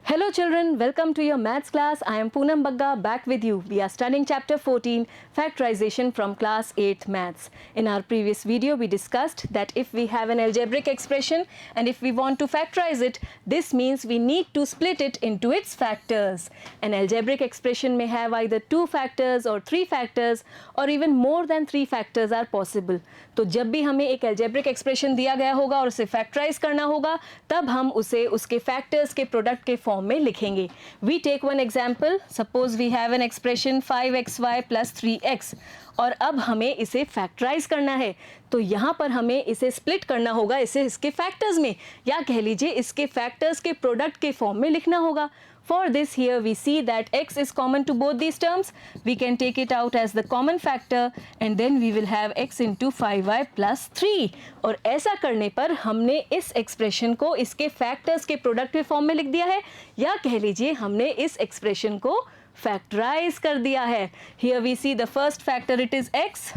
Hello children, welcome to your maths class. I am Poonam Bagga back with you. We are studying chapter 14 factorization from class 8th maths. In our previous video we discussed that if we have an algebraic expression and if we want to factorize it, this means we need to split it into its factors. An algebraic expression may have either 2 factors or 3 factors or even more than 3 factors are possible. तो जब भी हमें एक algebraic expression दिया गया होगा और उसे factorize करना होगा तब हम उसे उसके factors के product के form में लिखेंगे. We take one example. Suppose we have an expression 5xy plus 3x और अब हमें इसे फैक्टराइज करना है तो यहाँ पर हमें इसे स्प्लिट करना होगा इसे इसके फैक्टर्स में या कह लीजिए इसके फैक्टर्स के प्रोडक्ट के फॉर्म में लिखना होगा. For this here we see that x is common to both these terms. We can take it out as the common factor and then we will have x into 5y plus 3. और ऐसा करने पर हमने इस expression को इसके factors के product के फॉर्म में लिख दिया है या कह लीजिए हमने इस एक्सप्रेशन को फैक्टराइज कर दिया है. Here we see the first factor, it is x,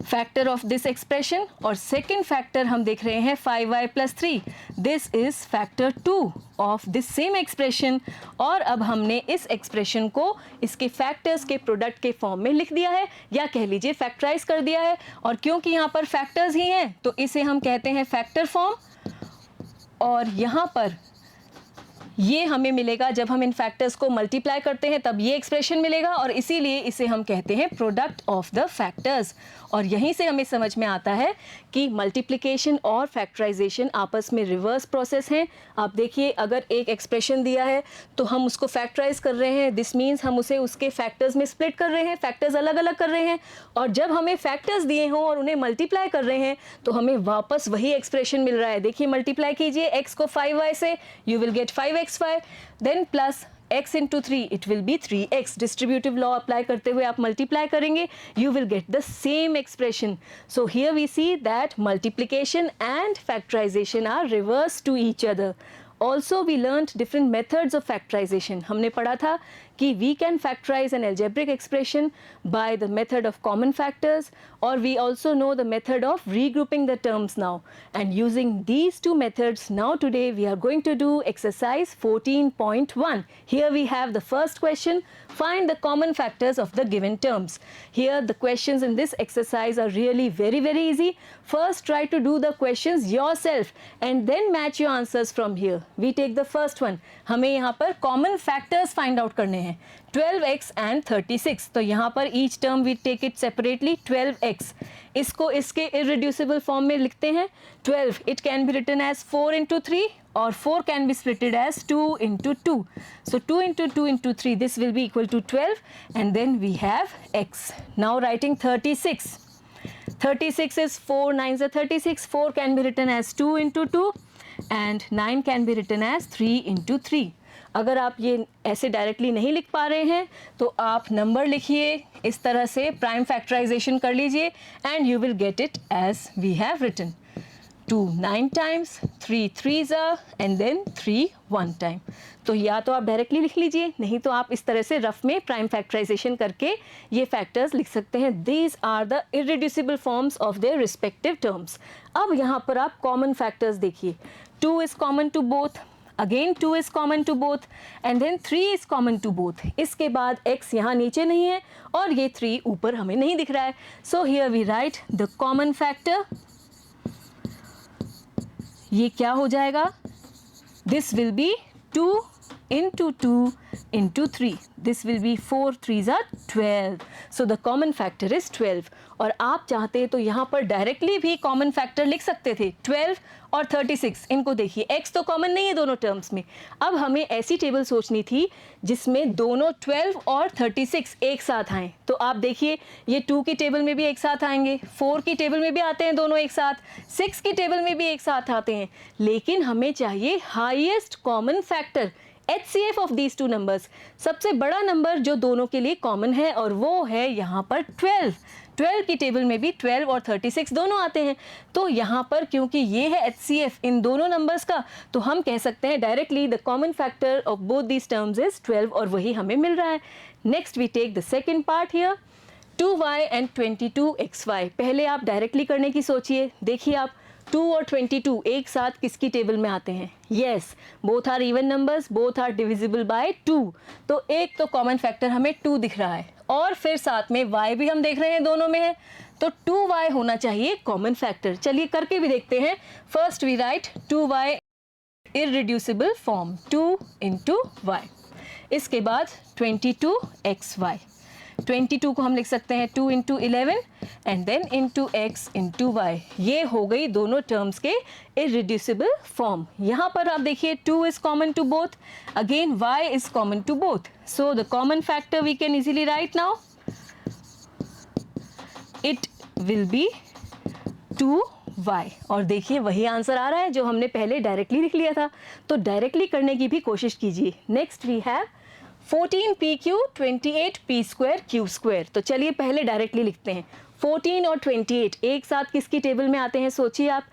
factor of this expression, और second factor हम देख रहे हैं 5y plus 3. This is factor 2 of this same expression. और अब हमने इस एक्सप्रेशन को इसके फैक्टर्स के प्रोडक्ट के फॉर्म में लिख दिया है या कह लीजिए फैक्टराइज कर दिया है. और क्योंकि यहाँ पर फैक्टर्स ही हैं तो इसे हम कहते हैं फैक्टर फॉर्म. और यहाँ पर ये हमें मिलेगा जब हम इन फैक्टर्स को मल्टीप्लाई करते हैं तब ये एक्सप्रेशन मिलेगा और इसीलिए इसे हम कहते हैं प्रोडक्ट ऑफ द फैक्टर्स. और यहीं से हमें समझ में आता है कि मल्टीप्लिकेशन और फैक्टराइजेशन आपस में रिवर्स प्रोसेस हैं. आप देखिए अगर एक एक्सप्रेशन दिया है तो हम उसको फैक्टराइज कर रहे हैं. दिस मीन्स हम उसे उसके फैक्टर्स में स्प्लिट कर रहे हैं, फैक्टर्स अलग अलग कर रहे हैं. और जब हमें फैक्टर्स दिए हों और उन्हें मल्टीप्लाई कर रहे हैं तो हमें वापस वही एक्सप्रेशन मिल रहा है. देखिए मल्टीप्लाई कीजिए x को 5y से, you will get 5xy, then plus x into 3 it will be 3x. Distributive law apply करते हुए आप मल्टीप्लाई करेंगे, you will get the same expression. So here we see that multiplication and factorization are reverse to each other. Also we learnt different methods of factorization. हमने पढ़ा था कि we can factorize an algebraic expression by the method of common factors or we also know the method of regrouping the terms now. And using these two methods now today we are going to do exercise 14.1. Here we have the first question, find the common factors of the given terms. Here the questions in this exercise are really very easy. First try to do the questions yourself and then match your answers from here. We take the first one. हमें यहाँ पर common factors find out करने हैं 12x and 36. तो यहाँ पर each term we take it separately. 12x इसको इसके irreducible form में लिखते हैं. 12 it can be written as 4 into 3 or 4 can be splitted as 2 into 2. So 2 into 2 into 3 this will be equal to 12 and then we have x. Now writing 36. 36 is 4 9s are 36. 4 can be written as 2 into 2 and 9 can be written as 3 into 3. अगर आप ये ऐसे directly नहीं लिख पा रहे हैं तो आप नंबर लिखिए इस तरह से, प्राइम फैक्टराइजेशन कर लीजिए and you will get it as we have written. 2 9 times, 3 3s are and then 3 1 time. तो या तो आप डायरेक्टली लिख लीजिए नहीं तो आप इस तरह से रफ में प्राइम फैक्टराइजेशन करके ये फैक्टर्स लिख सकते हैं. These are the irreducible forms of their respective terms. अब यहाँ पर आप कॉमन फैक्टर्स देखिए. 2 is common to both, again 2 is common to both and then 3 is common to both. इसके बाद x यहाँ नीचे नहीं है और ये 3 ऊपर हमें नहीं दिख रहा है. So here we write the common factor. ये क्या हो जाएगा? This will be 2 into 2 into 3. This will be 4 3s are 12. So the common factor is 12. और आप चाहते तो यहाँ पर डायरेक्टली भी कॉमन फैक्टर लिख सकते थे. 12 और 36 इनको देखिए, x तो कॉमन नहीं है दोनों टर्म्स में. अब हमें ऐसी टेबल सोचनी थी जिसमें दोनों 12 और 36 एक साथ आएँ. तो आप देखिए ये 2 की टेबल में भी एक साथ आएंगे, 4 की टेबल में भी आते हैं दोनों एक साथ, 6 की टेबल में भी एक साथ आते हैं. लेकिन हमें चाहिए highest common factor, HCF of these two numbers. सबसे बड़ा नंबर जो दोनों के लिए कॉमन है और वो है यहाँ पर 12. 12 की टेबल में भी 12 और 36 दोनों आते हैं. तो यहाँ पर क्योंकि ये है HCF इन दोनों नंबर्स का तो हम कह सकते हैं directly the common factor of both these terms is 12 और वही हमें मिल रहा है. Next we take the second part here, 2y and 22xy. पहले आप डायरेक्टली करने की सोचिए. देखिए आप 2 और 22 एक साथ किसकी टेबल में आते हैं? Yes, both are even numbers, both are divisible by 2। तो एक तो कॉमन फैक्टर हमें 2 दिख रहा है और फिर साथ में y भी हम देख रहे हैं दोनों में है, तो 2y होना चाहिए कॉमन फैक्टर। चलिए करके भी देखते हैं। First we write 2y irreducible form 2 into y। इसके बाद 22xy, 22 को हम लिख सकते हैं 2 into 11 and then into x into y। ये हो गई दोनों टर्म्स के इररिड्यूसिबल फॉर्म। यहाँ पर आप देखिए 2 is common to both, again y is common to both, so the common factor we can easily write now, it will be 2y। और देखिए वही आंसर आ रहा है जो हमने पहले डायरेक्टली लिख लिया था, तो डायरेक्टली करने की भी कोशिश कीजिए। Next we have 14pq 28p square q square. तो चलिए पहले डायरेक्टली लिखते हैं। 14 और 28 एक साथ किसकी टेबल में आते हैं? सोचिए आप,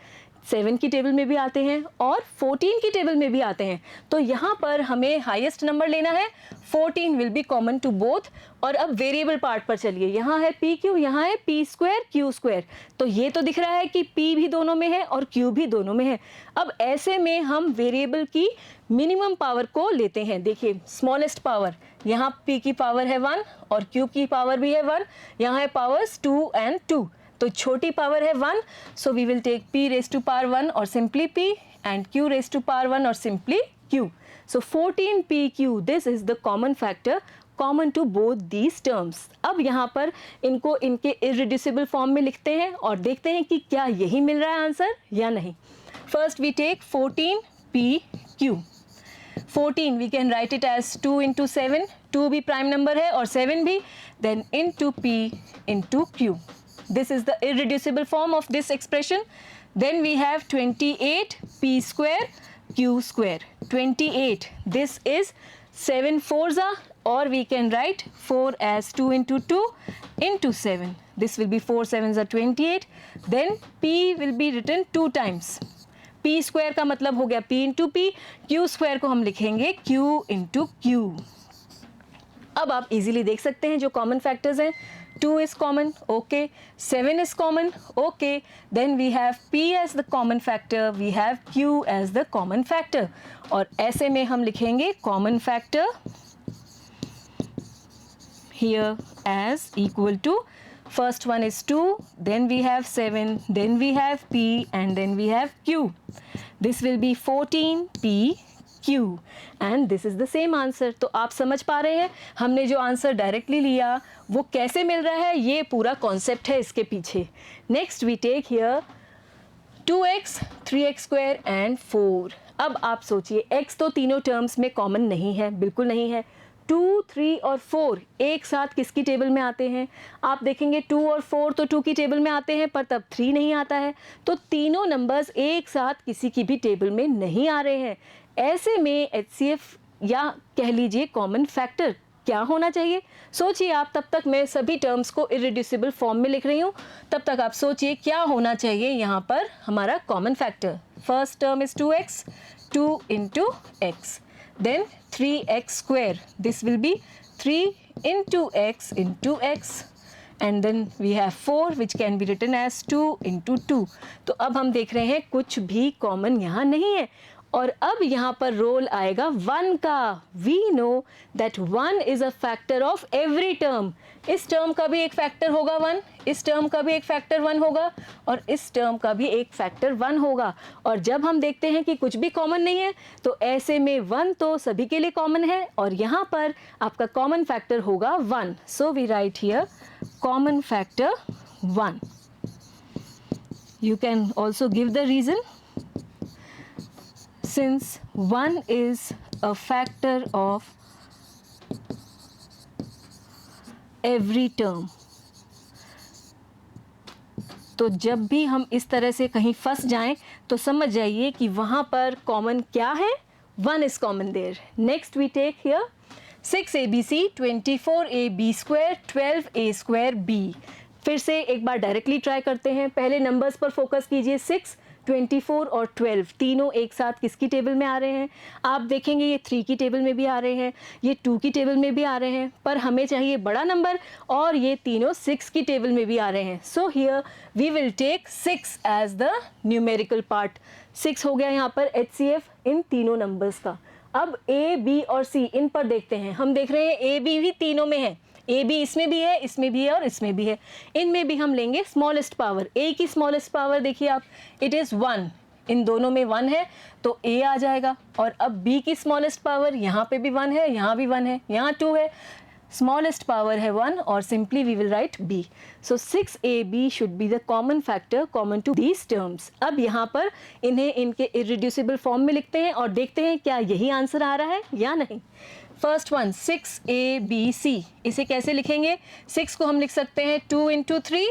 7 की टेबल में भी आते हैं और 14 की टेबल में भी आते हैं। तो यहाँ पर हमें हाईएस्ट नंबर लेना है, 14 will be common to both. और अब वेरिएबल पार्ट पर चलिए, यहाँ है पी क्यू, यहाँ है पी स्क्वायर क्यू स्क्वायर। तो ये तो दिख रहा है कि पी भी दोनों में है और क्यू भी दोनों में है। अब ऐसे में हम वेरिएबल की मिनिमम पावर को लेते हैं। देखिए स्मॉलेस्ट पावर, यहाँ पी की पावर है 1 और क्यू की पावर भी है 1, यहाँ है पावर्स 2 एंड 2, तो छोटी पावर है 1, so we will take p raise to power 1 और simply p and q raise to power 1 और simply q। So 14pq, this is the common factor common to both these terms. अब यहाँ पर इनको इनके इररिड्यूसिबल फॉर्म में लिखते हैं और देखते हैं कि क्या यही मिल रहा है आंसर या नहीं। First we take 14pq, 14 we can write it as 2 into 7, 2 भी प्राइम नंबर है और 7 भी, then into p into q. This is the irreducible form of this expression. Then we have 28p square q square. 28, this is 7 fours are, or we can write 4 as 2 into 2 into 7. This will be 4 sevens are 28. Then p will be written 2 times. p square का मतलब हो गया p into p, q square को हम लिखेंगे q into q. अब आप easily देख सकते हैं जो कॉमन फैक्टर्स हैं, 2 is common, okay, 7 is common, okay, then we have p as the common factor, we have q as the common factor, और ऐसे में हम लिखेंगे common factor here as equal to, first one is 2, then we have 7, then we have p and then we have q. This will be 14p Q and this is the same answer. तो आप समझ पा रहे हैं हमने जो answer directly लिया वो कैसे मिल रहा है, ये पूरा कॉन्सेप्ट है इसके पीछे। Next we take here 2x 3x square and 4। अब आप सोचिए x तो तीनों टर्म्स में कॉमन नहीं है, बिल्कुल नहीं है। 2, 3 और 4 एक साथ किसकी टेबल में आते हैं? आप देखेंगे 2 और 4 तो 2 की टेबल में आते हैं पर तब 3 नहीं आता है, तो तीनों नंबर्स एक साथ किसी की भी टेबल में नहीं आ रहे हैं। ऐसे में HCF या कह लीजिए कॉमन फैक्टर क्या होना चाहिए? सोचिए आप, तब तक मैं सभी टर्म्स को इररिड्यूसिबल फॉर्म में लिख रही हूँ, तब तक आप सोचिए क्या होना चाहिए यहाँ पर हमारा common factor. First term is 2x, 2 into x, then 3x square, this will be 3 into x, and then we have 4 which can be written as 2 into 2। तो अब हम देख रहे हैं कुछ भी कॉमन यहाँ नहीं है और अब यहाँ पर रोल आएगा 1 का। We know that 1 is a factor of every term। इस टर्म का भी एक फैक्टर होगा 1, इस टर्म का भी एक फैक्टर 1 होगा और इस टर्म का भी एक फैक्टर 1 होगा। और जब हम देखते हैं कि कुछ भी कॉमन नहीं है तो ऐसे में 1 तो सभी के लिए कॉमन है और यहाँ पर आपका कॉमन फैक्टर होगा 1। So we write here common factor 1। You can also give the reason. Since 1 is a factor of every term, तो जब भी हम इस तरह से कहीं फंस जाएं तो समझ जाइए कि वहाँ पर कॉमन क्या है, 1 is common there. Next we take here 6abc 24ab square 12a square b। फिर से एक बार डायरेक्टली ट्राई करते हैं। पहले नंबर्स पर फोकस कीजिए। 6 24 और 12 तीनों एक साथ किसकी टेबल में आ रहे हैं? आप देखेंगे ये 3 की टेबल में भी आ रहे हैं, ये 2 की टेबल में भी आ रहे हैं, पर हमें चाहिए बड़ा नंबर और ये तीनों 6 की टेबल में भी आ रहे हैं. So here we will take 6 as the numerical part. 6 हो गया यहाँ पर HCF इन तीनों नंबर्स का. अब A, B और C इन पर देखते हैं. हम देख रहे हैं A, B भी तीनों में है. A, B इसमें भी है, इसमें भी है और इसमें भी है. इनमें भी हम लेंगे स्मॉलेस्ट पावर. A की स्मॉलेस्ट पावर देखिए आप, इट इज़ 1. इन दोनों में 1 है तो A आ जाएगा. और अब B की स्मॉलेस्ट पावर, यहाँ पे भी 1 है, यहाँ भी 1 है, यहाँ 2 है. स्मॉलेस्ट पावर है 1 और simply we will write B. So 6AB should be the common factor common to these terms. अब यहाँ पर इन्हें इनके इरेड्यूसिबल फॉर्म में लिखते हैं और देखते हैं क्या यही आंसर आ रहा है या नहीं. First one 6ABC. इसे कैसे लिखेंगे? 6 को हम लिख सकते हैं 2 into 3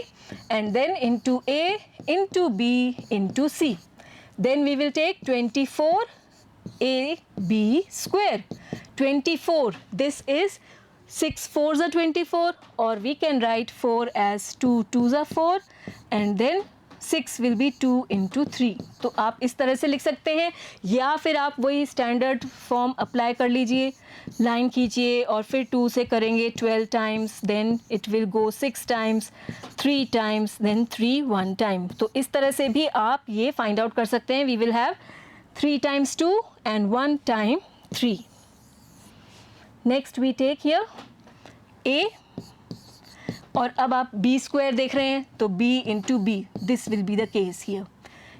and then into A into B into C. Then we will take 24AB square. 24, this is 6 4s are 24, or we can write 4 as 2 2s are 4 and then 6 will be 2 into 3. तो आप इस तरह से लिख सकते हैं या फिर आप वही स्टैंडर्ड फॉर्म अप्लाई कर लीजिए. लाइन खींचिए और फिर 2 से करेंगे 12 times, then it will go 6 times, 3 times, then 3 1 time. तो इस तरह से भी आप ये फाइंड आउट कर सकते हैं. We will have 3 times 2 and 1 time 3. Next we take here A और अब आप B स्क्वायर देख रहे हैं तो B into B, this will be the case here.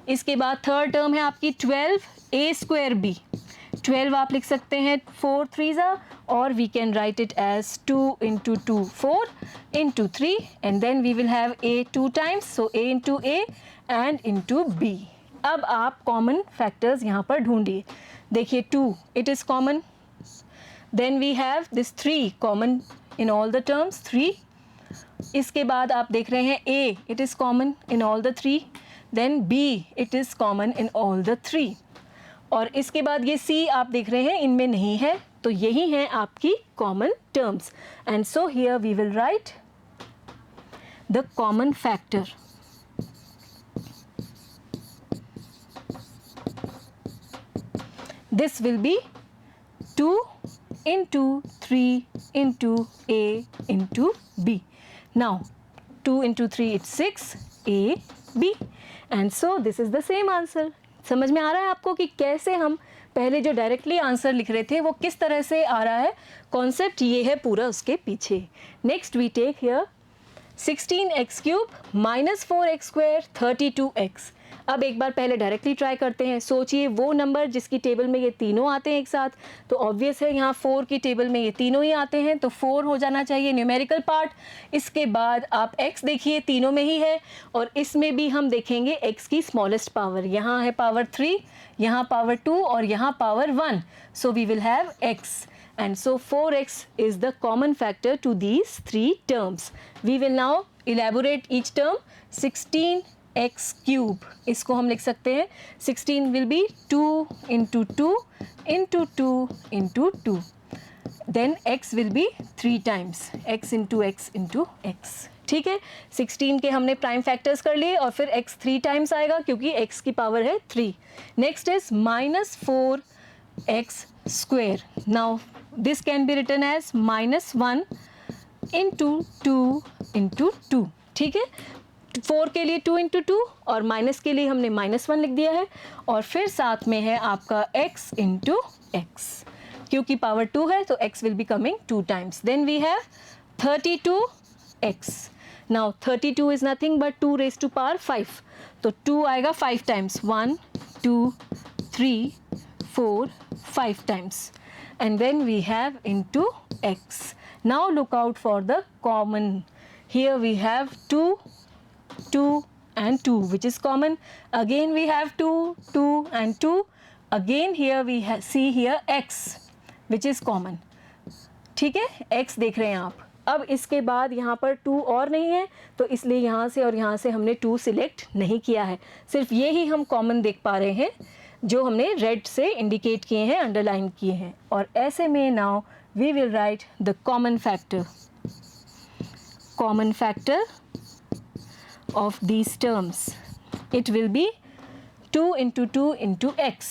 इसके बाद थर्ड टर्म है आपकी 12A स्क्वायर B. 12 आप लिख सकते हैं 4 3s और we can write it as 2 into 2 4 into 3 and then we will have A 2 times, so A into A and into B. अब आप कॉमन फैक्टर्स यहाँ पर ढूंढिए. देखिए 2 it is common. Then we have this 3 common in all the terms 3. इसके बाद आप देख रहे हैं A, it is common in all the 3. Then B, it is common in all the 3. और इसके बाद ये C आप देख रहे हैं इनमें नहीं है, तो यही हैं आपकी common terms. And so here we will write the common factor. This will be 2 into 3 into A into B. Now 2 into 3 it's 6 A B and so this is the same answer. समझ में आ रहा है आपको कि कैसे हम पहले जो डायरेक्टली आंसर लिख रहे थे वो किस तरह से आ रहा है. कॉन्सेप्ट ये है पूरा उसके पीछे. Next we take here 16x cube minus 4x square 32x. अब एक बार पहले डायरेक्टली ट्राई करते हैं. सोचिए वो नंबर जिसकी टेबल में ये तीनों आते हैं एक साथ, तो ऑब्वियस है यहाँ 4 की टेबल में ये तीनों ही आते हैं तो 4 हो जाना चाहिए न्यूमेरिकल पार्ट. इसके बाद आप x देखिए तीनों में ही है और इसमें भी हम देखेंगे x की स्मॉलेस्ट पावर. यहाँ है पावर 3, यहाँ पावर 2 और यहाँ power 1. So we will have x. And so 4x is the common factor to these 3 terms. We will now elaborate each term. 16x cube. इसको हम लिख सकते हैं 16 will be 2 into 2 into 2 into 2. Then x will be 3 times. x into x into x. ठीक है, 16 के हमने prime factors कर लिए और फिर x 3 टाइम्स आएगा क्योंकि x की पावर है 3. Next is minus 4x square. Now this can be written as minus 1 into 2 into 2. ठीक है, 4 के लिए 2 into 2 और माइनस के लिए हमने -1 लिख दिया है और फिर साथ में है आपका x into x. क्योंकि पावर 2 है तो x will be coming 2 times. Then we have 32x. Now 32 is nothing but 2 raised to power 5. तो 2 आएगा 5 times. 1 2 3 4 5 times. And then we have into x. Now look out for the common. Here we have 2 2 and 2 which is common. Again we have 2 2 and 2. Again here we see here x which is common. ठीक है, x देख रहे हैं आप. अब इसके बाद यहाँ पर 2 और नहीं है तो इसलिए यहाँ से और यहाँ से हमने 2 सिलेक्ट नहीं किया है. सिर्फ ये ही हम कॉमन देख पा रहे हैं जो हमने रेड से इंडिकेट किए हैं, अंडरलाइन किए हैं. और ऐसे में now we will write the common factor. Common factor of these terms, it will be 2 into 2 into x,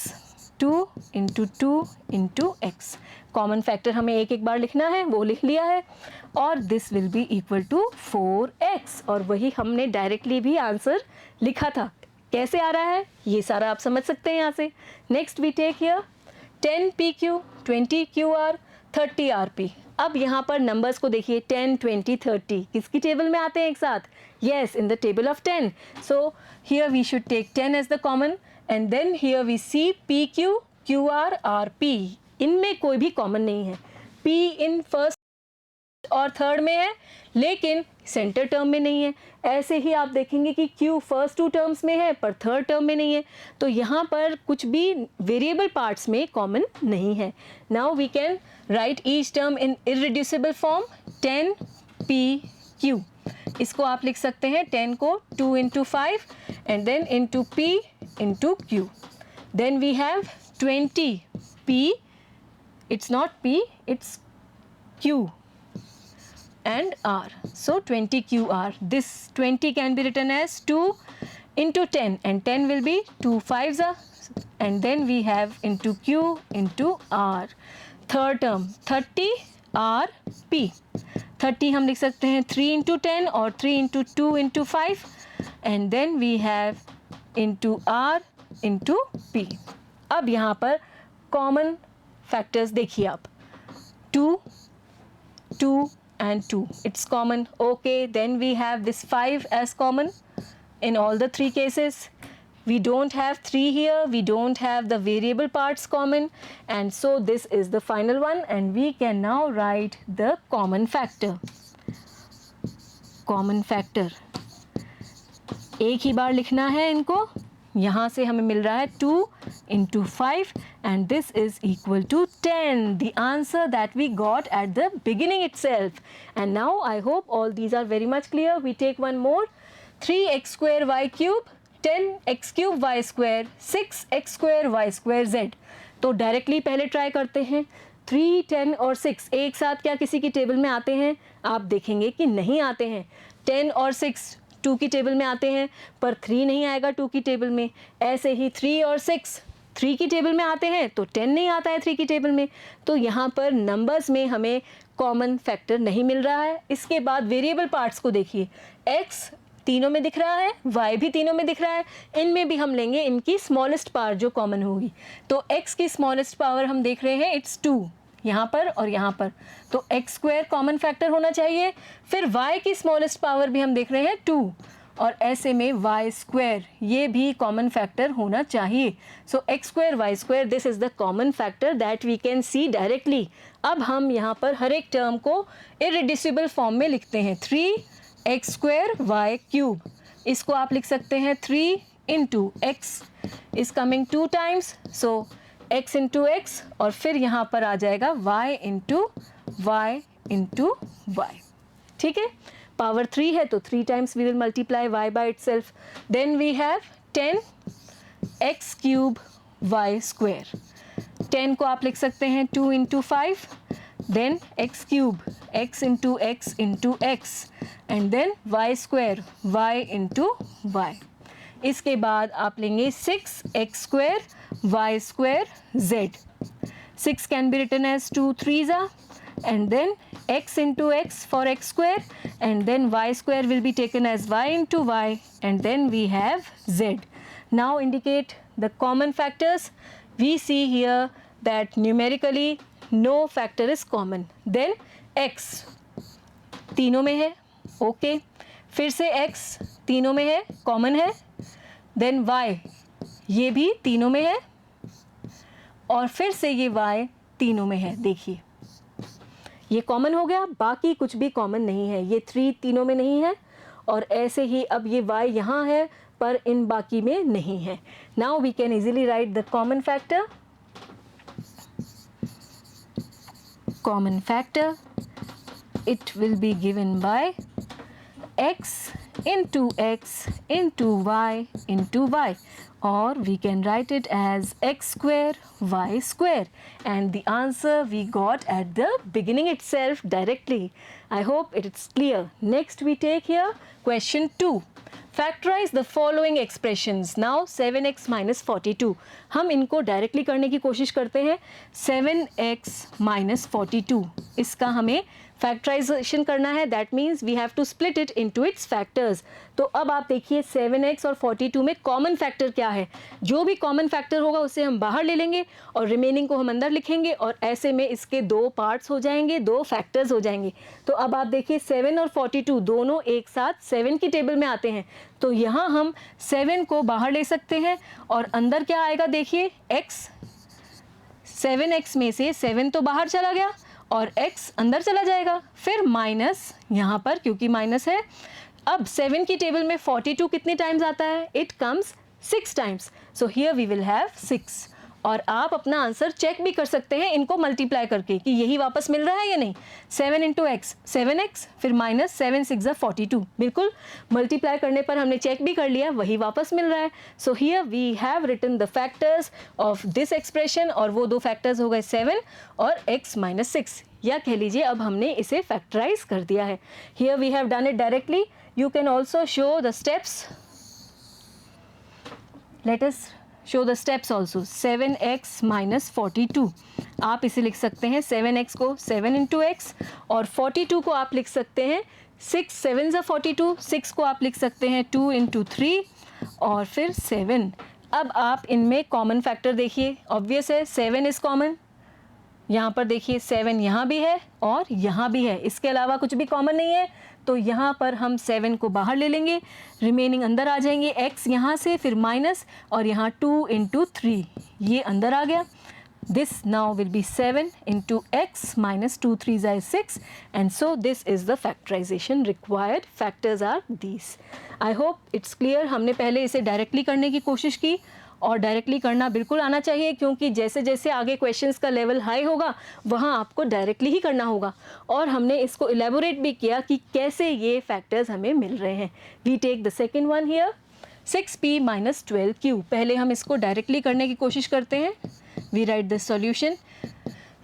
2 into 2 into x. Common factor हमें एक एक बार लिखना है, वो लिख लिया है, और this will be equal to 4x, और वही हमने डायरेक्टली भी आंसर लिखा था. कैसे आ रहा है ये सारा आप समझ सकते हैं यहाँ से. Next we take here 10pq, 20qr, 30rp. अब यहाँ पर नंबर्स को देखिए 10, 20, 30 किसकी टेबल में आते हैं एक साथ? Yes, in the table of 10. So here we should take 10 as the common, and then here we see pq, qr, rp. इनमें कोई भी कॉमन नहीं है. p इन फर्स्ट और थर्ड में है, लेकिन सेंटर टर्म में नहीं है. ऐसे ही आप देखेंगे कि Q फर्स्ट टू टर्म्स में है पर थर्ड टर्म में नहीं है. तो यहाँ पर कुछ भी वेरिएबल पार्ट्स में कॉमन नहीं है. Now we can write each term in irreducible form. 10pq, इसको आप लिख सकते हैं 10 को 2 into 5 and then into p into q. देन वी हैव 20p, it's not p, it's q and r. So 20qr. This 20 can be written as 2 into 10, and 10 will be 2 5s, and then we have into q into r. Third term 30rp. 30 हम लिख सकते हैं 3 into 10 और 3 into 2 into 5, and then we have into r into p. अब यहाँ पर common factors देखिए आप. 2, 2 and 2, it's common. Okay, then we have this 5 as common in all the three cases. We don't have 3 here, we don't have the variable parts common, and so this is the final one, and we can now write the common factor. Common factor एक ही बार लिखना है इनको. यहाँ से हमें मिल रहा है 2 into 5 and this is equal to 10, the answer that we got at the beginning itself. And now I hope all these are very much clear. We take one more. 3x square y cube, 10x cube y square, 6x square y square z. तो directly पहले try करते हैं. 3, 10 और 6 एक साथ क्या किसी की टेबल में आते हैं? आप देखेंगे कि नहीं आते हैं. 10 और 6 2 की टेबल में आते हैं, पर 3 नहीं आएगा 2 की टेबल में. ऐसे ही 3 और 6 3 की टेबल में आते हैं, तो 10 नहीं आता है 3 की टेबल में. तो यहाँ पर नंबर्स में हमें कॉमन फैक्टर नहीं मिल रहा है. इसके बाद वेरिएबल पार्ट्स को देखिए. x तीनों में दिख रहा है, y भी तीनों में दिख रहा है. इनमें भी हम लेंगे इनकी स्मॉलेस्ट पावर जो कॉमन होगी. तो x की स्मॉलेस्ट पावर हम देख रहे हैं, इट्स 2 यहाँ पर और यहाँ पर. तो x स्क्वायर कॉमन फैक्टर होना चाहिए. फिर y की स्मॉलेस्ट पावर भी हम देख रहे हैं 2, और ऐसे में y स्क्वायर ये भी कॉमन फैक्टर होना चाहिए. So x square y square, this is the common factor that we can see directly. अब हम यहाँ पर हर एक टर्म को इररिड्यूसिबल फॉर्म में लिखते हैं. 3x स्क्वायर y क्यूब, इसको आप लिख सकते हैं 3 into x is coming 2 times, so x into x, और फिर यहाँ पर आ जाएगा y into y. ठीक है, पावर 3 है तो 3 times we will multiply y by itself. Then we have 10x cube y square. 10 को आप लिख सकते हैं 2 into 5, then x cube, x into x, and then y square, y into y. इसके बाद आप लेंगे 6x square y square z. 6 can be written as 2 3s, and then x into x for x square, and then y square will be taken as y into y, and then we have z. Now indicate the common factors. We see here that numerically no factor is common. Then x तीनों में है, okay. फिर से x तीनों में है, common है. Then y ये भी तीनों में है, और फिर से ये y तीनों में है. देखिए ये कॉमन हो गया, बाकी कुछ भी कॉमन नहीं है. ये 3 तीनों में नहीं है, और ऐसे ही अब ये y यहाँ है पर इन बाकी में नहीं है. Now we can easily write the common factor. Common factor, it will be given by x into y into y, or we can write it as x square y square, and the answer we got at the beginning itself directly. I hope it is clear. Next we take here question 2. Factorise the following expressions. Now 7x minus 42, हम इनको directly करने की कोशिश करते हैं। 7x minus 42, इसका हमें factorisation करना है, that means we have to split it into its factors. तो अब आप देखिए 7x और 42 में कॉमन फैक्टर क्या है, जो भी कॉमन फैक्टर होगा उसे हम बाहर ले लेंगे और रिमेनिंग को हम अंदर लिखेंगे और ऐसे में इसके दो पार्ट्स हो जाएंगे, दो फैक्टर्स हो जाएंगे। तो अब आप देखिए 7 और 42 दोनों एक साथ 7 की टेबल में आते हैं, तो यहाँ हम 7 को बाहर ले सकते हैं और अंदर क्या आएगा देखिए x। 7x में से 7 तो बाहर चला गया और x अंदर चला जाएगा, फिर माइनस यहाँ पर क्योंकि माइनस है। अब 7 की टेबल में 42 कितने टाइम्स आता है, it comes 6 times, so here we will have 6। और आप अपना आंसर चेक भी कर सकते हैं इनको मल्टीप्लाई करके कि यही वापस मिल रहा है या नहीं। 7 इंटू एक्स 7x, फिर माइनस 7 6 42, बिल्कुल मल्टीप्लाई करने पर हमने चेक भी कर लिया, वही वापस मिल रहा है। So here we have written the factors of this expression, और वो दो फैक्टर्स हो गए 7 और x माइनस 6, या कह लीजिए अब हमने इसे फैक्टराइज कर दिया है। Here we have done it directly, you can also show the steps. Let us show the steps also. 7x minus 42, आप इसे लिख सकते हैं 7x को 7 इंटू एक्स और 42 को आप लिख सकते हैं 6 7 ज़ा 42, 6 को आप लिख सकते हैं 2 इंटू 3 और फिर 7। अब आप इनमें कॉमन फैक्टर देखिए, ऑब्वियस है 7 इज़ कॉमन, यहाँ पर देखिए 7 यहाँ भी है और यहाँ भी है, इसके अलावा कुछ भी कॉमन नहीं है, तो यहाँ पर हम 7 को बाहर ले लेंगे, रिमेनिंग अंदर आ जाएंगे, x यहाँ से फिर माइनस और यहाँ 2 इंटू 3, ये अंदर आ गया। This now will be 7 into x minus 2 3 is 6, and so this is the factorization required. Factors are these. I hope it's clear. हमने पहले इसे डायरेक्टली करने की कोशिश की और डायरेक्टली करना बिल्कुल आना चाहिए, क्योंकि जैसे जैसे आगे क्वेश्चंस का लेवल हाई होगा वहाँ आपको डायरेक्टली ही करना होगा। और हमने इसको इलेबोरेट भी किया कि कैसे ये फैक्टर्स हमें मिल रहे हैं। We take the second one here, 6p minus 12q। पहले हम इसको डायरेक्टली करने की कोशिश करते हैं। We write the solution.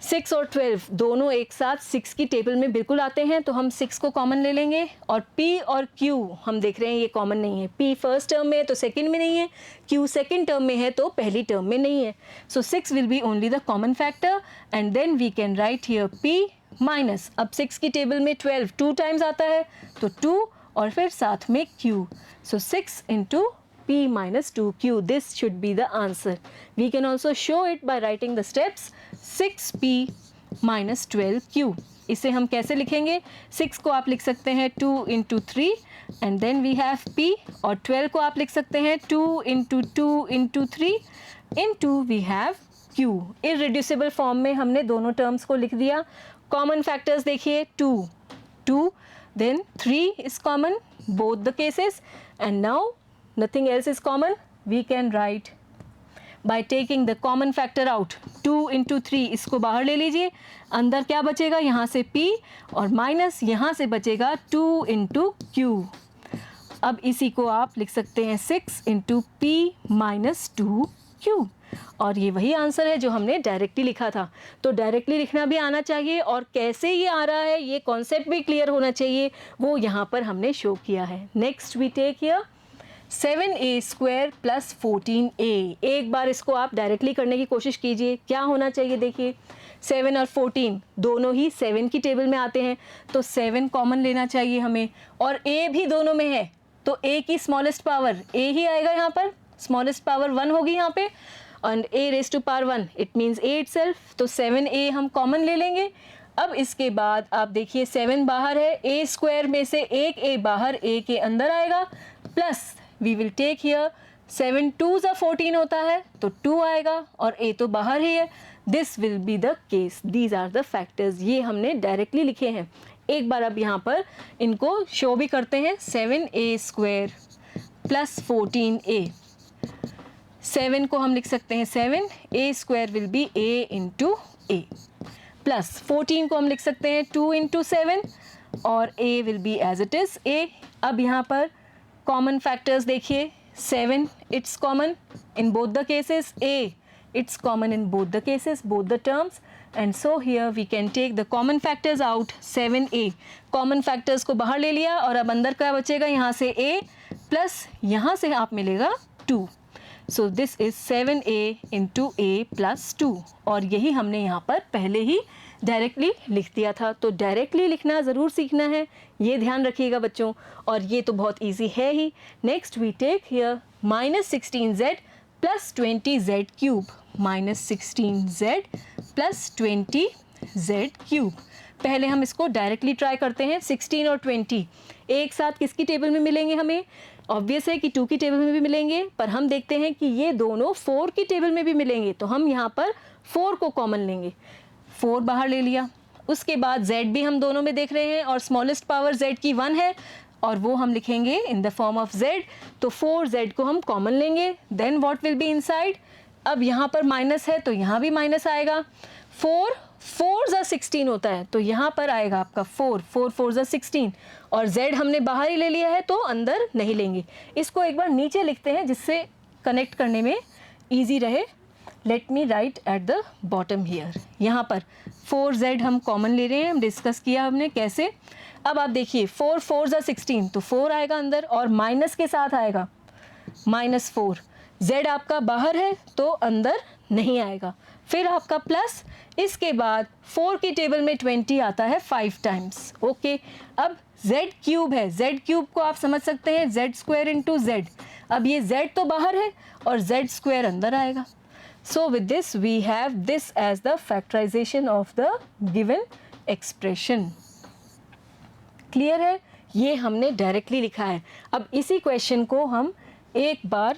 6 और 12 दोनों एक साथ 6 की टेबल में बिल्कुल आते हैं, तो हम 6 को कॉमन ले लेंगे और p और q हम देख रहे हैं ये कॉमन नहीं है। p फर्स्ट टर्म में है तो सेकंड में नहीं है, q सेकंड टर्म में है तो पहली टर्म में नहीं है। So 6 will be only the common factor and then we can write here p minus, अब 6 की टेबल में 12 2 टाइम्स आता है तो 2 और फिर साथ में q, so 6 into p minus 2q. This should be the answer. We can also show it by writing the steps. 6p minus 12q. इसे हम कैसे लिखेंगे? 6 को आप लिख सकते हैं 2 into 3 and then we have p, और 12 को आप लिख सकते हैं 2 into 2 into 3 into we have q. Irreducible form में हमने दोनों terms को लिख दिया। Common factors देखिए 2, then 3 is common both the cases, and now nothing else is common. We can write by taking the common factor out. 2 into 3 इसको बाहर ले लीजिए, अंदर क्या बचेगा, यहाँ से p और माइनस यहाँ से बचेगा 2 into q। अब इसी को आप लिख सकते हैं 6 into p minus 2q, और ये वही आंसर है जो हमने डायरेक्टली लिखा था। तो डायरेक्टली लिखना भी आना चाहिए और कैसे ये आ रहा है ये कॉन्सेप्ट भी क्लियर होना चाहिए, वो यहाँ पर हमने शो किया है। Next we take here 7a square plus 14a। एक बार इसको आप डायरेक्टली करने की कोशिश कीजिए, क्या होना चाहिए देखिए 7 और 14 दोनों ही 7 की टेबल में आते हैं, तो 7 कॉमन लेना चाहिए हमें, और a भी दोनों में है तो a की स्मॉलेस्ट पावर a ही आएगा, यहाँ पर स्मॉलेस्ट पावर 1 होगी यहाँ पे, और a raise to power 1 it means a itself, तो 7a हम कॉमन ले लेंगे। अब इसके बाद आप देखिए 7 बाहर है, a स्क्वायर में से एक a बाहर a के अंदर आएगा, plus we will take here 7 2 ज़ा 14 होता है तो 2 आएगा और a तो बाहर ही है। This will be the case, these are the factors. ये हमने डायरेक्टली लिखे हैं। एक बार अब यहाँ पर इनको शो भी करते हैं। 7a स्क्वायर प्लस 14a, 7 को हम लिख सकते हैं 7, a square will be a into a, plus 14 को हम लिख सकते हैं 2 इंटू 7 और a will be as it is a। अब यहाँ पर कॉमन फैक्टर्स देखिए 7 it's common in both the cases, a it's common in both the cases, both the terms, and so here we can take the common factors out। 7a common factors को बाहर ले लिया और अब अंदर क्या बचेगा, यहाँ से a प्लस यहाँ से आप मिलेगा 2। सो this is 7a into a plus 2, और यही हमने यहाँ पर पहले ही डायरेक्टली लिख दिया था। तो डायरेक्टली लिखना ज़रूर सीखना है, ये ध्यान रखिएगा बच्चों, और ये तो बहुत इजी है ही। Next we take here -16z plus 20z cube, -16z plus 20z cube. पहले हम इसको डायरेक्टली ट्राई करते हैं। 16 और 20 एक साथ किसकी टेबल में मिलेंगे? हमें ऑब्वियस है कि 2 की टेबल में भी मिलेंगे, पर हम देखते हैं कि ये दोनों 4 की टेबल में भी मिलेंगे, तो हम यहाँ पर 4 को कॉमन लेंगे। 4 बाहर ले लिया। उसके बाद z भी हम दोनों में देख रहे हैं, और स्मॉलेस्ट पावर z की 1 है, और वो हम लिखेंगे in the form of z। तो 4z को हम कॉमन लेंगे। Then what will be inside? अब यहाँ पर माइनस है तो यहाँ भी माइनस आएगा। 4 4 ज़ा 16 होता है, तो यहाँ पर आएगा आपका 4 4 4 ज़ा 16, और z हमने बाहर ही ले लिया है तो अंदर नहीं लेंगे। इसको एक बार नीचे लिखते हैं जिससे कनेक्ट करने में ईजी रहे। Let me right at the bottom here. यहाँ पर 4z हम कॉमन ले रहे हैं, हम डिस्कस किया हमने कैसे। अब आप देखिए 4 4 ज़ा 16, तो 4 आएगा अंदर, और माइनस के साथ आएगा -4। z आपका बाहर है तो अंदर नहीं आएगा। फिर आपका प्लस, इसके बाद 4 की टेबल में 20 आता है 5 टाइम्स। ओके, अब z क्यूब है, z क्यूब को आप समझ सकते हैं z स्क्वायर इंटू z। अब ये z तो बाहर है और z स्क्वायर अंदर आएगा। So with this we have this as the factorisation of the given expression. Clear है? ये हमने डायरेक्टली लिखा है। अब इसी क्वेश्चन को हम एक बार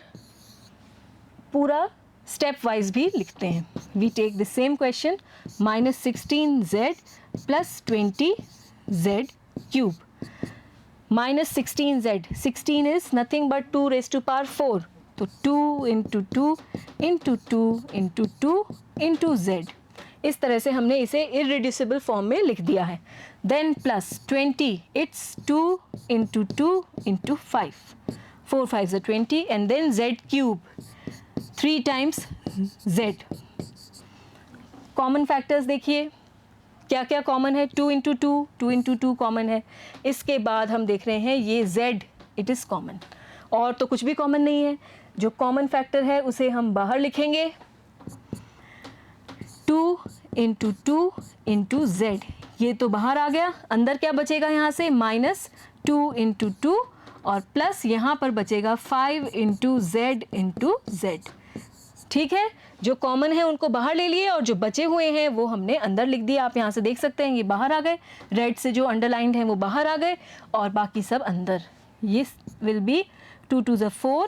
पूरा स्टेप वाइज भी लिखते हैं। We take the same question, -16z plus 20z cube. -16z, 16 is nothing but 2 raised to power 4, तो 2 into 2 into 2 into 2 into z। इस तरह से हमने इसे इररिड्यूसिबल फॉर्म में लिख दिया है। देन प्लस 20, इट्स 2 इंटू 2 इंटू 5, 4 5 ज़ा 20, and then z cube 3 times z। Common factors देखिए क्या क्या कॉमन है। 2 इंटू 2, 2 इंटू 2 कॉमन है। इसके बाद हम देख रहे हैं ये z, इट इज़ कॉमन, और तो कुछ भी कॉमन नहीं है। जो कॉमन फैक्टर है उसे हम बाहर लिखेंगे, 2 इंटू 2 इंटू z। ये तो बाहर आ गया, अंदर क्या बचेगा यहाँ से? -2 इंटू 2, और प्लस यहाँ पर बचेगा 5 इंटू z इंटू z। ठीक है, जो कॉमन है उनको बाहर ले लिए, और जो बचे हुए हैं वो हमने अंदर लिख दिया। आप यहाँ से देख सकते हैं ये बाहर आ गए, रेड से जो अंडरलाइंड है वो बाहर आ गए, और बाकी सब अंदर। ये विल बी 2 2 ज़ा 4,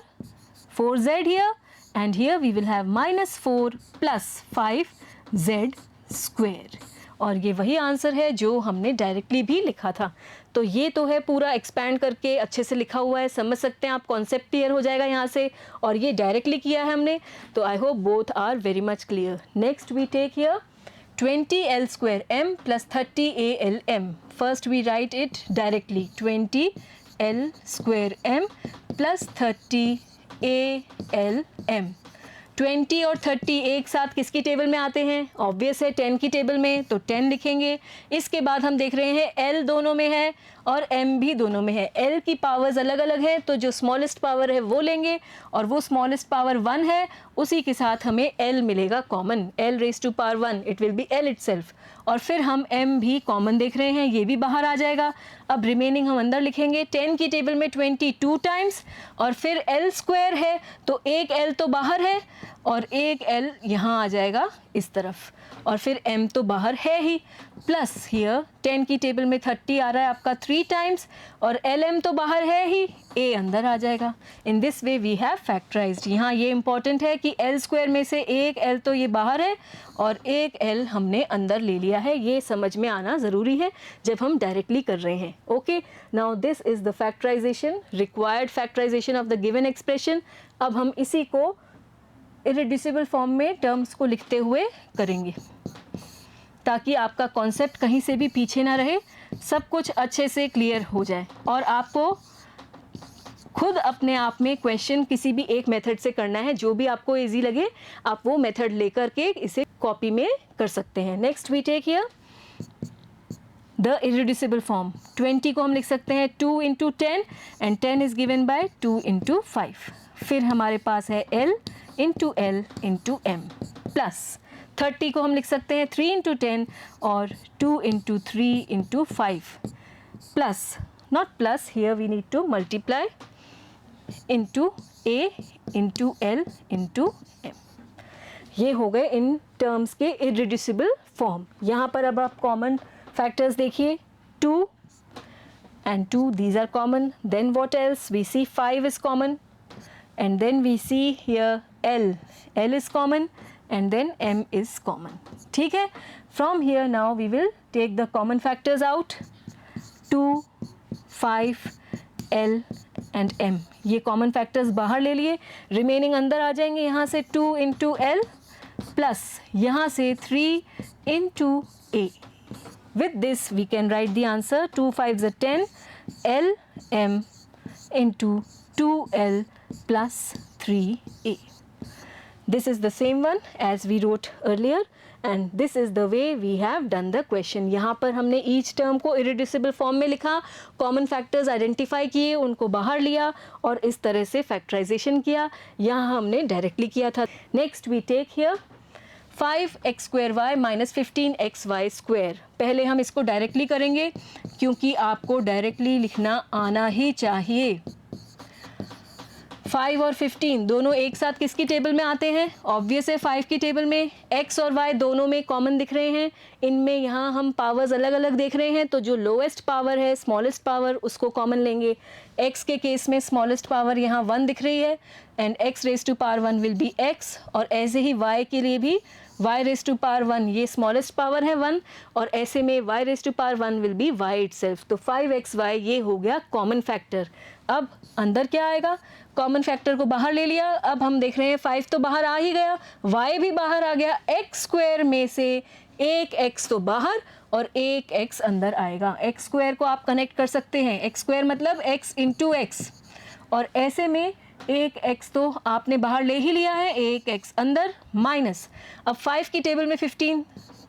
4z here, and here we will have -4 plus 5z square. और ये वही आंसर है जो हमने डायरेक्टली भी लिखा था। तो ये तो है पूरा एक्सपैंड करके अच्छे से लिखा हुआ है, समझ सकते हैं आप, कॉन्सेप्ट क्लियर हो जाएगा यहाँ से। और ये डायरेक्टली किया है हमने, तो I hope both are very much clear. Next we take here 20l square m plus 30al m. First we write it directly, 20l square m plus 30al m. 20 और 30 एक साथ किसकी टेबल में आते हैं? ऑब्वियस है 10 की टेबल में, तो 10 लिखेंगे। इसके बाद हम देख रहे हैं L दोनों में है और M भी दोनों में है। L की पावर्स अलग अलग है, तो जो स्मॉलेस्ट पावर है वो लेंगे, और वो स्मॉलेस्ट पावर 1 है, उसी के साथ हमें L मिलेगा common, L raise to power 1, it will be L itself. और फिर हम M भी कॉमन देख रहे हैं, ये भी बाहर आ जाएगा। अब रिमेनिंग हम अंदर लिखेंगे, 10 की टेबल में 22 टाइम्स, और फिर L स्क्वायर है तो एक L तो बाहर है और एक L यहाँ आ जाएगा इस तरफ, और फिर M तो बाहर है ही, प्लस हियर 10 की टेबल में 30 आ रहा है आपका 3 टाइम्स, और LM तो बाहर है ही, A अंदर आ जाएगा। In this way we have factorised. यहाँ ये इंपॉर्टेंट है कि L स्क्वायर में से एक L तो ये बाहर है और एक L हमने अंदर ले लिया है। ये समझ में आना ज़रूरी है जब हम डायरेक्टली कर रहे हैं। Okay, now this is the factorisation, required factorisation of the given expression. अब हम इसी को इरेड्यूसिबल फॉर्म में टर्म्स को लिखते हुए करेंगे, ताकि आपका कॉन्सेप्ट कहीं से भी पीछे ना रहे, सब कुछ अच्छे से क्लियर हो जाए, और आपको खुद अपने आप में क्वेश्चन किसी भी एक मेथड से करना है, जो भी आपको इजी लगे आप वो मेथड लेकर के इसे कॉपी में कर सकते हैं। Next we take here the irreducible form 20 को हम लिख सकते हैं 2 into 10 and 10 is given by 2 into 5. फिर हमारे पास है L into L into M plus 30 को हम लिख सकते हैं 3 इंटू 10 और 2 into 3 into 5 plus not plus here we need to multiply into A into L into M. ये हो गए इन टर्म्स के इरेड्यूसिबल फॉर्म. यहाँ पर अब आप कॉमन फैक्टर्स देखिए 2 and 2 these are common. Then what else? We see 5 is common and then we see here L is common and then M is common. ठीक है. From here now we will take the common factors out. 2, 5, L and M. ये common factors बाहर ले लिए, remaining अंदर आ जाएंगे. यहाँ से 2 into L प्लस यहाँ से 3 into A. With this we can write the answer 2 5s are 10 L M into 2L plus 3A. This is the same one as we wrote earlier and this is the way we have done the question. यहाँ पर हमने each term को irreducible form में लिखा, common factors identify किए, उनको बाहर लिया और इस तरह से factorization किया. यहाँ हमने directly किया था. Next we take here 5x square y minus 15xy square. पहले हम इसको डायरेक्टली करेंगे क्योंकि आपको डायरेक्टली लिखना आना ही चाहिए. 5 और 15 दोनों एक साथ किसकी टेबल में आते हैं? ऑब्वियस है 5 की टेबल में. x और y दोनों में कॉमन दिख रहे हैं. इनमें यहाँ हम पावर्स अलग अलग देख रहे हैं तो जो लोएस्ट पावर है स्मॉलेस्ट पावर उसको कॉमन लेंगे. x के केस में स्मॉलेस्ट पावर यहाँ 1 दिख रही है and x raise to power 1 will be x और ऐसे ही y के लिए भी y रेज टू पावर 1 ये स्मॉलेस्ट पावर है 1 और ऐसे में y raise to power 1 will be y itself. तो 5xy ये हो गया कॉमन फैक्टर. अब अंदर क्या आएगा? कॉमन फैक्टर को बाहर ले लिया. अब हम देख रहे हैं 5 तो बाहर आ ही गया, y भी बाहर आ गया. x स्क्वायर में से एक x तो बाहर और एक x अंदर आएगा. x स्क्वायर को आप कनेक्ट कर सकते हैं. x स्क्वायर मतलब x इंटू एक्स और ऐसे में एक x तो आपने बाहर ले ही लिया है, एक x अंदर माइनस. अब 5 की टेबल में 15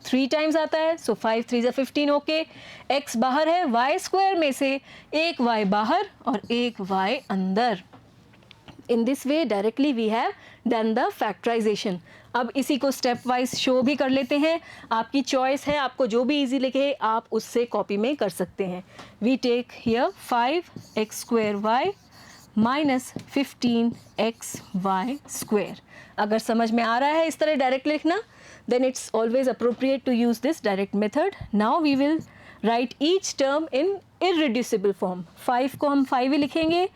3 टाइम्स आता है सो 5 3 = 15. ओके, x बाहर है, y स्क्वायर में से एक y बाहर और एक y अंदर. In this way directly we have done the factorization. अब इसी को स्टेप वाइज शो भी कर लेते हैं. आपकी चॉइस है, आपको जो भी इजी लगे आप उससे कॉपी में कर सकते हैं. We take here 5x square y minus 15xy square. अगर समझ में आ रहा है इस तरह डायरेक्ट लिखना then it's always appropriate to use this direct method. Now we will write each term in irreducible form. 5 को हम 5 ही लिखेंगे.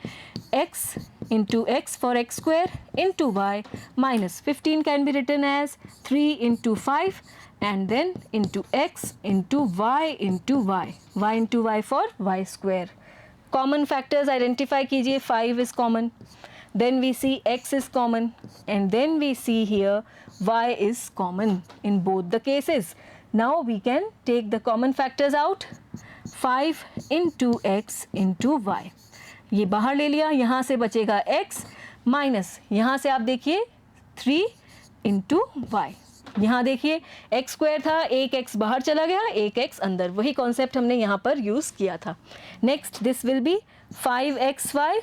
x into x for x square into y minus 15 can be written as 3 into 5 and then into x into y into y. y into y for y square. Common factors identify कीजिए. 5 is common. Then we see x is common and then we see here y is common in both the cases. Now we can take the common factors out. 5 into x into y. ये बाहर ले लिया. यहाँ से बचेगा x minus यहाँ से आप देखिए 3 into y. यहाँ देखिए x स्क्वायर था, एक x बाहर चला गया, एक x अंदर. वही कॉन्सेप्ट हमने यहाँ पर यूज़ किया था. Next this will B 5xy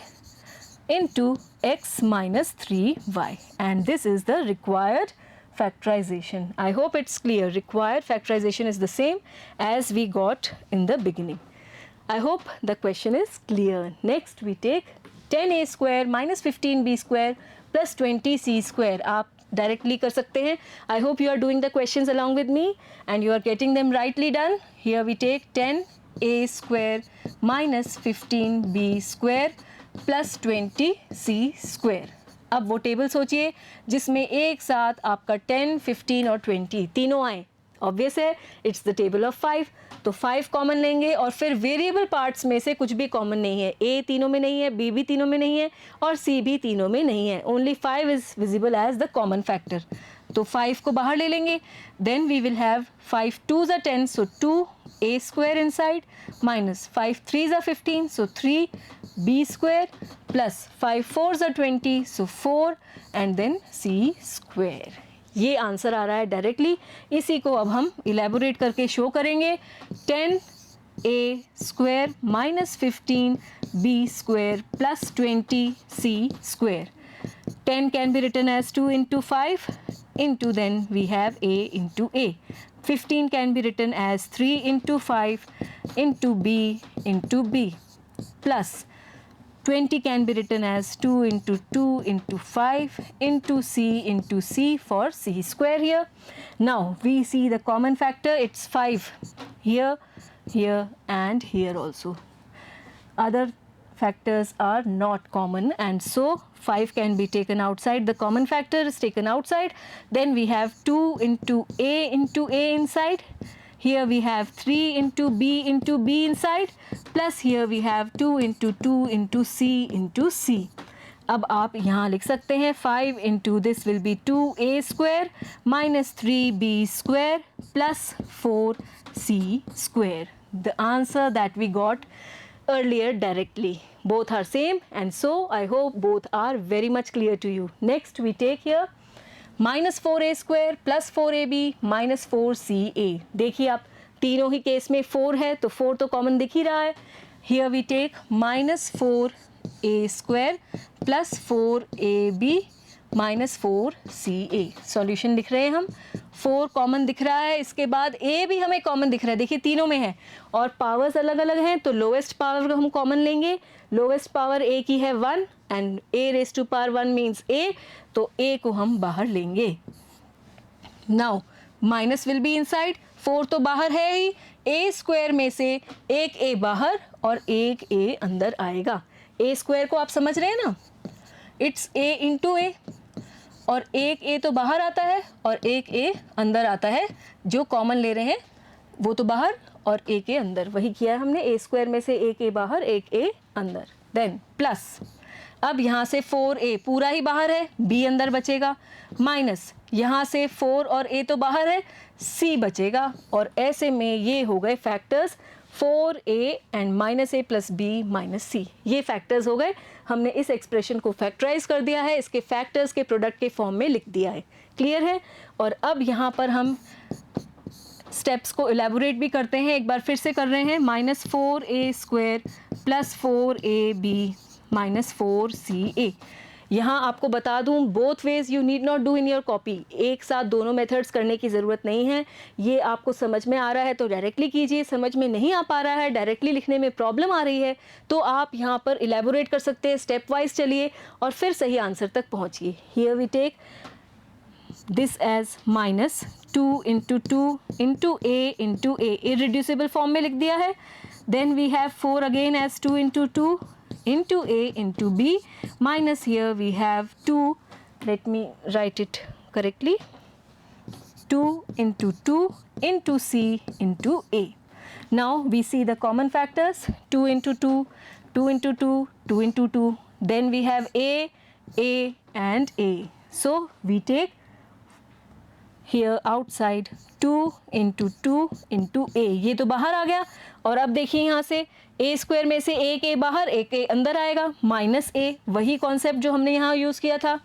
into x minus 3y and this is the required factorization. I hope it's clear. Required factorization is the same as we got in the beginning. I hope the question is clear. Next we take 10a square minus 15b square plus 20c square. आप directly कर सकते हैं. I hope you are doing the questions along with me and you are getting them rightly done. Here we take 10a square minus 15b square plus 20c square. अब वो table सोचिए जिसमें एक साथ आपका 10, 15 और 20 तीनों आए. ऑब्वियस है इट्स द टेबल ऑफ 5. तो 5 कॉमन लेंगे और फिर वेरिएबल पार्ट्स में से कुछ भी कॉमन नहीं है. a तीनों में नहीं है, b भी तीनों में नहीं है और c भी तीनों में नहीं है. Only 5 is visible as the common factor. तो 5 को बाहर ले लेंगे. Then we will have 5 2s are 10 so 2a square inside minus 5 3s are 15 so 3b square plus 5 4s are 20 so 4 and then c square. ये answer आ रहा है directly. इसी को अब हम इलेबोरेट करके शो करेंगे. 10 a square minus 15b square plus 20c square. 10 can be written as 2 into 5 into, then we have a into a. 15 can be written as 3 into 5 into b plus 20 can be written as 2 into 2 into 5 into c for c square here. Now we see the common factor, it's 5 here, here and here also. Other factors are not common, and so 5 can be taken outside. The common factor is taken outside. Then we have 2 into a inside. Here we have 3 into b inside, plus here we have 2 into c. अब आप यहाँ लिख सकते हैं 5 into this will be 2a square minus 3b square plus 4c square. The answer that we got earlier directly. Both are same, and so I hope both are very much clear to you. Next we take here minus 4a square plus 4ab minus 4ca. देखिए आप तीनों ही case में 4 है तो 4 तो common दिख ही रहा है. Here we take minus 4a square plus 4ab minus 4ca. Solution लिख रहे हैं हम. 4 कॉमन दिख रहा है, इसके बाद a भी हमें कॉमन दिख रहा है. देखिए तीनों में है और पावर्स अलग अलग हैं तो लोवेस्ट पावर को हम कॉमन लेंगे. लोवेस्ट पावर a की है 1 and a raise to power 1 means a, तो a को हम बाहर लेंगे. Now minus will be inside. 4 तो बाहर है ही, a स्क्वायर में से एक a बाहर और एक a अंदर आएगा. a स्क्वायर को आप समझ रहे हैं ना, इट्स a इंटू a, और एक a तो बाहर आता है और एक a अंदर आता है. जो कॉमन ले रहे हैं वो तो बाहर और एक a अंदर, वही किया है हमने. a स्क्वायर में से एक a बाहर एक a अंदर. देन प्लस, अब यहाँ से 4a पूरा ही बाहर है, b अंदर बचेगा, माइनस यहाँ से 4 और a तो बाहर है, c बचेगा. और ऐसे में ये हो गए factors 4a and minus a plus b minus c. ये फैक्टर्स हो गए. हमने इस एक्सप्रेशन को फैक्टराइज कर दिया है, इसके फैक्टर्स के प्रोडक्ट के फॉर्म में लिख दिया है. क्लियर है. और अब यहाँ पर हम स्टेप्स को इलेबोरेट भी करते हैं. एक बार फिर से कर रहे हैं. Minus 4a square plus 4ab minus 4ca. यहाँ आपको बता दूँ, both ways you need not do in your copy. एक साथ दोनों मेथड्स करने की ज़रूरत नहीं है. ये आपको समझ में आ रहा है तो डायरेक्टली कीजिए, समझ में नहीं आ पा रहा है, डायरेक्टली लिखने में प्रॉब्लम आ रही है, तो आप यहाँ पर इलेबोरेट कर सकते हैं. स्टेप वाइज चलिए और फिर सही आंसर तक पहुँचिए. Here we take this as minus 2 into into a irreducible form में लिख दिया है. Then we have 4 again as 2 into a into b minus here we have 2, let me write it correctly, 2 into c into a. Now we see the common factors. 2 into 2, 2 into 2, 2 into 2. Then we have a and a. So we take here outside 2 into a. ये तो बाहर आ गया. और अब देखिए यहाँ से a स्क्वायर में से एक a बाहर एक a अंदर आएगा, माइनस a, वही कॉन्सेप्ट जो हमने यहाँ यूज़ किया था,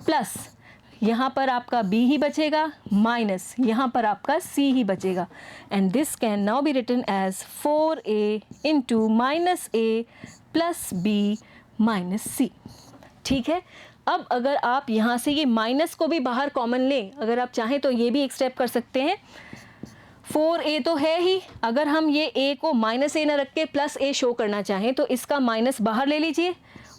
प्लस यहाँ पर आपका b ही बचेगा, माइनस यहाँ पर आपका c ही बचेगा. And this can now be written as 4a into minus a plus b minus c. ठीक है. अब अगर आप यहाँ से ये माइनस को भी बाहर कॉमन लें, अगर आप चाहें तो ये भी एक स्टेप कर सकते हैं. 4a तो है ही, अगर हम ये a को माइनस a ना रख के प्लस a शो करना चाहें तो इसका माइनस बाहर ले लीजिए,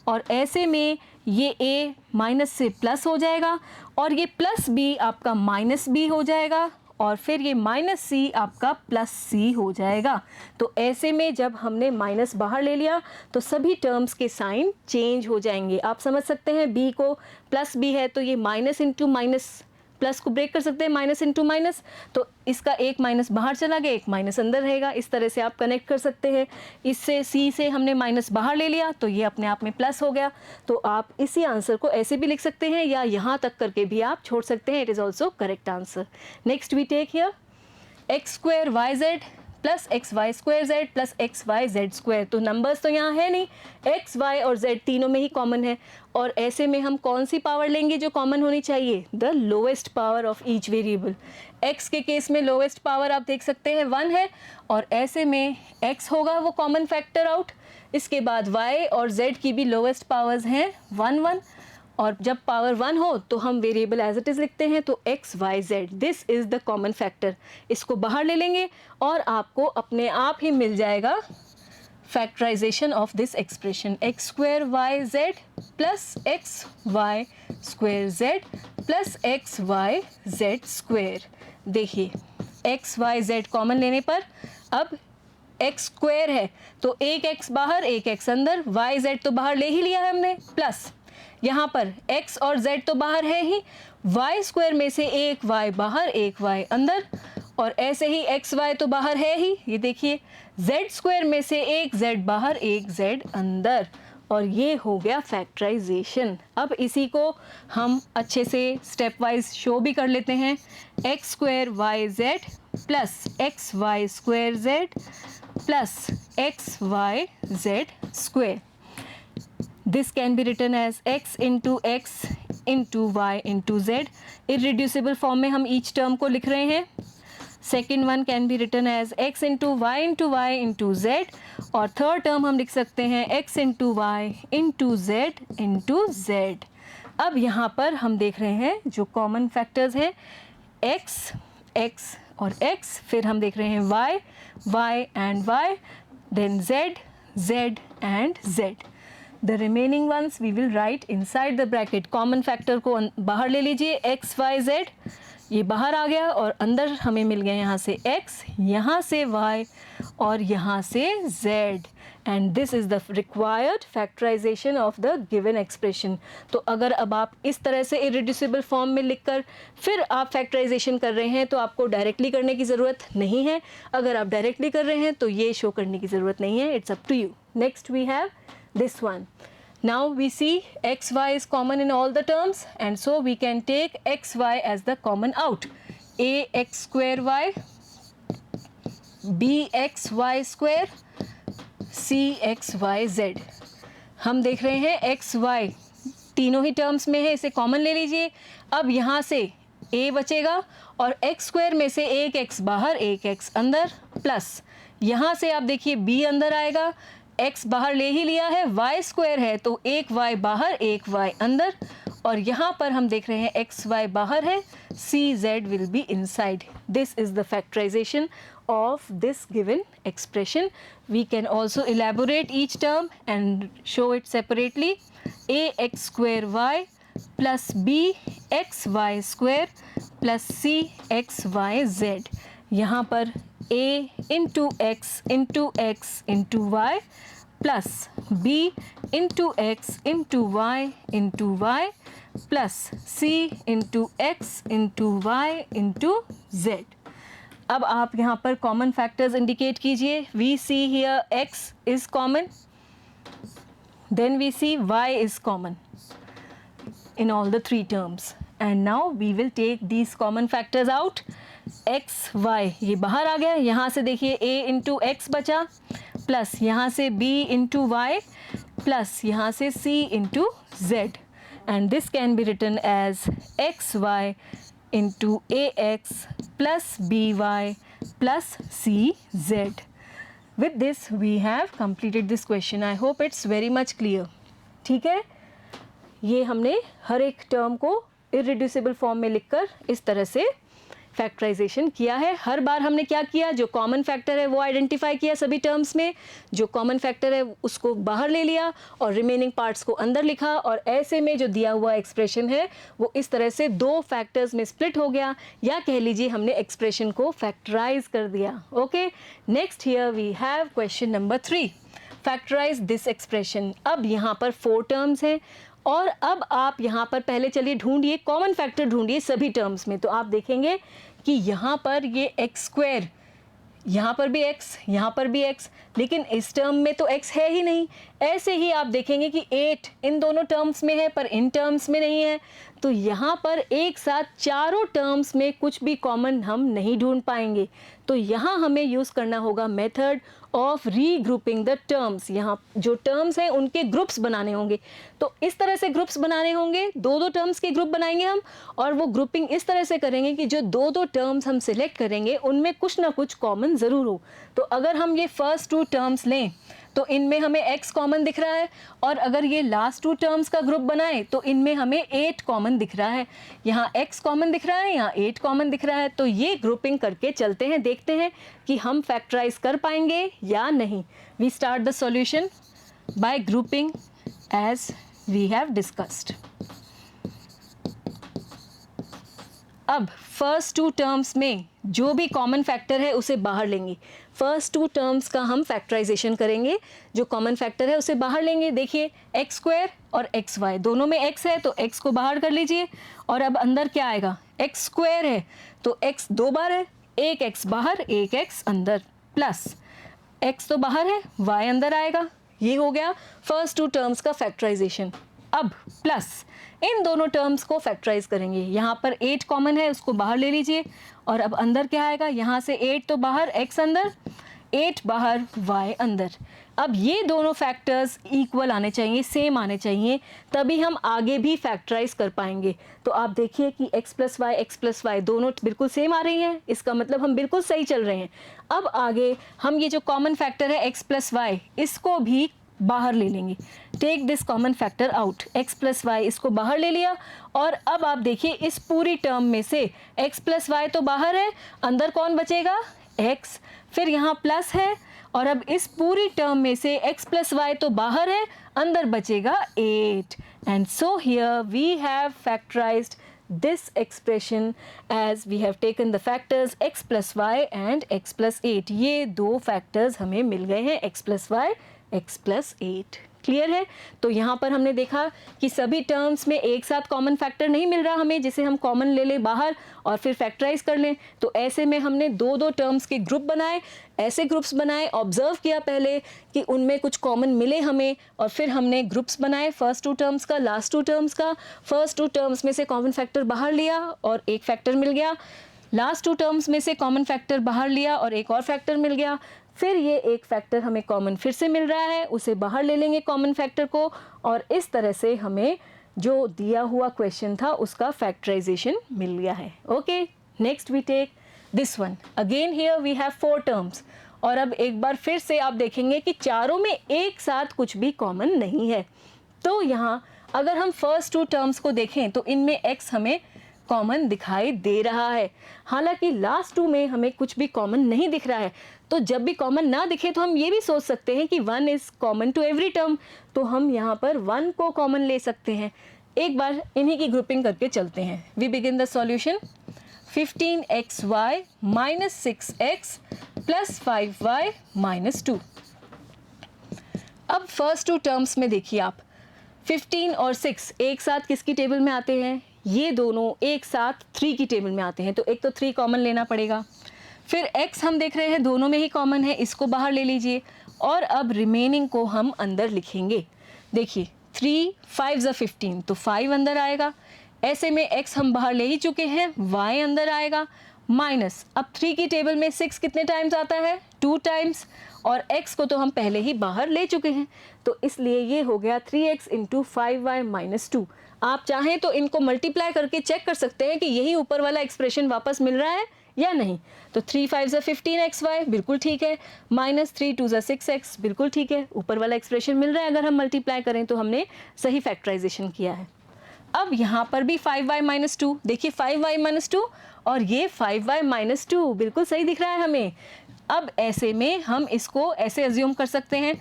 और ऐसे में ये a माइनस से प्लस हो जाएगा और ये प्लस b आपका माइनस b हो जाएगा, और फिर ये माइनस c आपका प्लस c हो जाएगा. तो ऐसे में जब हमने माइनस बाहर ले लिया तो सभी टर्म्स के साइन चेंज हो जाएंगे. आप समझ सकते हैं, b को प्लस b है तो ये माइनस इंटू माइनस प्लस को ब्रेक कर सकते हैं, माइनस इंटू माइनस, तो इसका एक माइनस बाहर चला गया, एक माइनस अंदर रहेगा. इस तरह से आप कनेक्ट कर सकते हैं. इससे c से हमने माइनस बाहर ले लिया तो ये अपने आप में प्लस हो गया. तो आप इसी आंसर को ऐसे भी लिख सकते हैं या यहाँ तक करके भी आप छोड़ सकते हैं. It is also correct answer. Next we take here x square Y Z plus X Y square Z plus X Y Z square. तो नंबर्स तो यहाँ है नहीं, एक्स वाई और जेड तीनों में ही कॉमन है, और ऐसे में हम कौन सी पावर लेंगे जो कॉमन होनी चाहिए? The lowest power of each variable. X के केस में लोएस्ट पावर आप देख सकते हैं 1 है, और ऐसे में एक्स होगा वो कॉमन फैक्टर आउट। इसके बाद वाई और जेड की भी लोएस्ट पावर्स हैं 1 1, और जब पावर 1 हो तो हम वेरिएबल एज इट इज़ लिखते हैं, तो X Y Z this is the common factor. इसको बाहर ले लेंगे और आपको अपने आप ही मिल जाएगा factorization of this expression, X square Y Z plus X Y square Z plus X Y Z square. देखिए एक्स वाई जेड कॉमन लेने पर अब एक्स स्क्वायर है तो एक एक्स बाहर एक एक्स अंदर, वाई जेड तो बाहर ले ही लिया है हमने, प्लस यहाँ पर x और z तो बाहर है ही, y स्क्वायर में से एक y बाहर एक y अंदर, और ऐसे ही एक्स वाई तो बाहर है ही, ये देखिए z स्क्वायर में से एक z बाहर एक z अंदर, और ये हो गया फैक्टराइजेशन। अब इसी को हम अच्छे से स्टेप वाइज शो भी कर लेते हैं, X square Y Z plus X Y square Z plus X Y Z square. This can be written as x into x into y into z. Irreducible form में हम each term को लिख रहे हैं। Second one can be written as x into y into z, और third term हम लिख सकते हैं x into y into z into z। अब यहाँ पर हम देख रहे हैं जो common factors हैं x, x और x, फिर हम देख रहे हैं y, y and y, then z, z and z। The remaining ones we will write inside the bracket. Common factor को बाहर ले लीजिए, x y z ये बाहर आ गया, और अंदर हमें मिल गया यहाँ से x, यहाँ से y और यहाँ से z, and this is the required factorization of the given expression। तो अगर अब आप इस तरह से irreducible form में लिखकर फिर आप factorization कर रहे हैं तो आपको डायरेक्टली करने की ज़रूरत नहीं है, अगर आप डायरेक्टली कर रहे हैं तो ये शो करने की ज़रूरत नहीं है, it's up to you। Next we have this one. Now we see x y is common in all the terms, and so we can take x y as the common out. A x square y, b x y square, c x y z। हम देख रहे हैं x y तीनों ही terms में है, इसे common ले लीजिए। अब यहाँ से a बचेगा और x स्क्वायर में से एक x बाहर एक x अंदर, प्लस यहाँ से आप देखिए b अंदर आएगा, x बाहर ले ही लिया है, y स्क्वायर है तो एक y बाहर एक y अंदर, और यहाँ पर हम देख रहे हैं x y बाहर है, c z will be inside। This is the factorization of this given expression। We can also elaborate each term and show it separately। a x square y plus b x y square plus c x y z। यहाँ पर a into x into x into y plus b into x into y into y plus c into x into y into z। अब आप यहाँ पर common factors indicate कीजिए। We see here x is common, then we see y is common in all the three terms, and now we will take these common factors out। x y ये बाहर आ गया, यहाँ से देखिए a into x बचा, plus यहाँ से b into y, प्लस यहाँ से c into z, and this can be written as x y into ax plus by plus c z। With this we have completed this question। I hope it's very much clear। ठीक है, ये हमने हर एक term को irreducible form में लिखकर इस तरह से फैक्टराइजेशन किया है। हर बार हमने क्या किया, जो कॉमन फैक्टर है वो आइडेंटिफाई किया सभी टर्म्स में, जो कॉमन फैक्टर है उसको बाहर ले लिया और रिमेनिंग पार्ट्स को अंदर लिखा, और ऐसे में जो दिया हुआ एक्सप्रेशन है वो इस तरह से दो फैक्टर्स में स्प्लिट हो गया, या कह लीजिए हमने एक्सप्रेशन को फैक्टराइज कर दिया। Okay, next here we have question number 3, factorize this expression. अब यहाँ पर 4 टर्म्स हैं, और अब आप यहाँ पर पहले चलिए ढूंढिए कॉमन फैक्टर, ढूंढिए सभी टर्म्स में। तो आप देखेंगे कि यहाँ पर ये एक्स स्क्वायर, यहाँ पर भी x, यहाँ पर भी x, लेकिन इस टर्म में तो x है ही नहीं। ऐसे ही आप देखेंगे कि 8 इन दोनों टर्म्स में है पर इन टर्म्स में नहीं है। तो यहाँ पर एक साथ चारों टर्म्स में कुछ भी कॉमन हम नहीं ढूंढ पाएंगे, तो यहाँ हमें यूज़ करना होगा method of regrouping the terms. यहाँ जो टर्म्स हैं उनके ग्रुप्स बनाने होंगे, तो इस तरह से ग्रुप्स बनाने होंगे, दो दो टर्म्स के ग्रुप बनाएंगे हम, और वो ग्रुपिंग इस तरह से करेंगे कि जो दो दो टर्म्स हम सिलेक्ट करेंगे उनमें कुछ ना कुछ कॉमन ज़रूर हो। तो अगर हम ये फर्स्ट टू टर्म्स लें तो इनमें हमें x कॉमन दिख रहा है, और अगर ये लास्ट टू टर्म्स का ग्रुप बनाए तो इनमें हमें 8 कॉमन दिख रहा है। यहाँ x कॉमन दिख रहा है, यहाँ 8 कॉमन दिख रहा है। तो ये ग्रुपिंग करके चलते हैं, देखते हैं कि हम फैक्टराइज कर पाएंगे या नहीं। We start the solution by grouping as we have discussed. अब फर्स्ट टू टर्म्स में जो भी कॉमन फैक्टर है उसे बाहर लेंगे। फर्स्ट टू टर्म्स का हम फैक्टराइजेशन करेंगे, जो कॉमन फैक्टर है उसे बाहर लेंगे। देखिए एक्स स्क्वायर और एक्स वाई, दोनों में x है तो x को बाहर कर लीजिए, और अब अंदर क्या आएगा, एक्स स्क्वायर है तो x 2 बार है, एक x बाहर एक x अंदर, प्लस x तो बाहर है y अंदर आएगा। ये हो गया फर्स्ट टू टर्म्स का फैक्टराइजेशन। अब प्लस इन दोनों टर्म्स को फैक्टराइज करेंगे। यहाँ पर 8 कॉमन है, उसको बाहर ले लीजिए, और अब अंदर क्या आएगा, यहाँ से 8 तो बाहर, x अंदर, 8 बाहर, y अंदर। अब ये दोनों फैक्टर्स इक्वल आने चाहिए, सेम आने चाहिए, तभी हम आगे भी फैक्टराइज कर पाएंगे। तो आप देखिए कि x प्लस वाई दोनों बिल्कुल सेम आ रही हैं, इसका मतलब हम बिल्कुल सही चल रहे हैं। अब आगे हम ये जो कॉमन फैक्टर है x प्लस वाई, इसको भी बाहर ले लेंगे। Take this common factor out, x plus Y, इसको बाहर ले लिया, और अब आप देखिए इस पूरी टर्म में से x प्लस वाई तो बाहर है, अंदर कौन बचेगा, x, फिर यहाँ प्लस है, और अब इस पूरी टर्म में से x प्लस वाई तो बाहर है, अंदर बचेगा 8, and so here we have factorized this expression as we have taken the factors x plus y and x plus 8। ये दो फैक्टर्स हमें मिल गए हैं, x plus y, x plus 8। Clear है? तो यहाँ पर हमने देखा कि सभी टर्म्स में एक साथ कॉमन फैक्टर नहीं मिल रहा हमें, जिसे हम कॉमन ले लें बाहर और फिर फैक्टराइज कर लें। तो ऐसे में हमने दो दो टर्म्स के ग्रुप बनाए, ऐसे ग्रुप्स बनाए, ऑब्जर्व किया पहले कि उनमें कुछ कॉमन मिले हमें, और फिर हमने ग्रुप्स बनाए फर्स्ट टू टर्म्स का, लास्ट टू टर्म्स का। फर्स्ट टू टर्म्स में से कॉमन फैक्टर बाहर लिया और एक फैक्टर मिल गया, लास्ट टू टर्म्स में से कॉमन फैक्टर बाहर लिया और एक और फैक्टर मिल गया। फिर ये एक फैक्टर हमें कॉमन फिर से मिल रहा है, उसे बाहर ले लेंगे कॉमन फैक्टर को, और इस तरह से हमें जो दिया हुआ क्वेश्चन था उसका फैक्टराइजेशन मिल गया है। Okay, next we take this one. Again here we have 4 terms, और अब एक बार फिर से आप देखेंगे कि चारों में एक साथ कुछ भी कॉमन नहीं है। तो यहाँ अगर हम फर्स्ट टू टर्म्स को देखें तो इनमें x हमें कॉमन दिखाई दे रहा है, हालांकि लास्ट टू में हमें कुछ भी कॉमन नहीं दिख रहा है। तो जब भी कॉमन ना दिखे तो हम ये भी सोच सकते हैं कि 1 is common to every term, तो हम यहाँ पर 1 को कॉमन ले सकते हैं। एक बार इन्हीं की ग्रुपिंग करके चलते हैं। We begin the solution. 15xy minus 6x plus 5y minus 2। अब फर्स्ट टू टर्म्स में देखिए आप, 15 और 6 एक साथ किसकी टेबल में आते हैं, ये दोनों एक साथ 3 की टेबल में आते हैं, तो एक तो 3 कॉमन लेना पड़ेगा। फिर x हम देख रहे हैं दोनों में ही कॉमन है, इसको बाहर ले लीजिए, और अब रिमेनिंग को हम अंदर लिखेंगे। देखिए 3 5 ज़ा 15, तो 5 अंदर आएगा। ऐसे में x हम बाहर ले ही चुके हैं, y अंदर आएगा, माइनस अब 3 की टेबल में 6 कितने टाइम्स आता है, 2 टाइम्स, और x को तो हम पहले ही बाहर ले चुके हैं, तो इसलिए ये हो गया 3x इंटू 5y माइनस 2। आप चाहें तो इनको मल्टीप्लाई करके चेक कर सकते हैं कि यही ऊपर वाला एक्सप्रेशन वापस मिल रहा है या नहीं। तो 3 5 ज़ा 15xy बिल्कुल ठीक है, माइनस 3 2 ज़ा 6x बिल्कुल ठीक है, ऊपर वाला एक्सप्रेशन मिल रहा है। अगर हम मल्टीप्लाई करें तो हमने सही फैक्टराइजेशन किया है। अब यहाँ पर भी 5y माइनस 2, देखिए 5y माइनस 2 और ये 5y माइनस 2 बिल्कुल सही दिख रहा है हमें। अब ऐसे में हम इसको ऐसे अज्यूम कर सकते हैं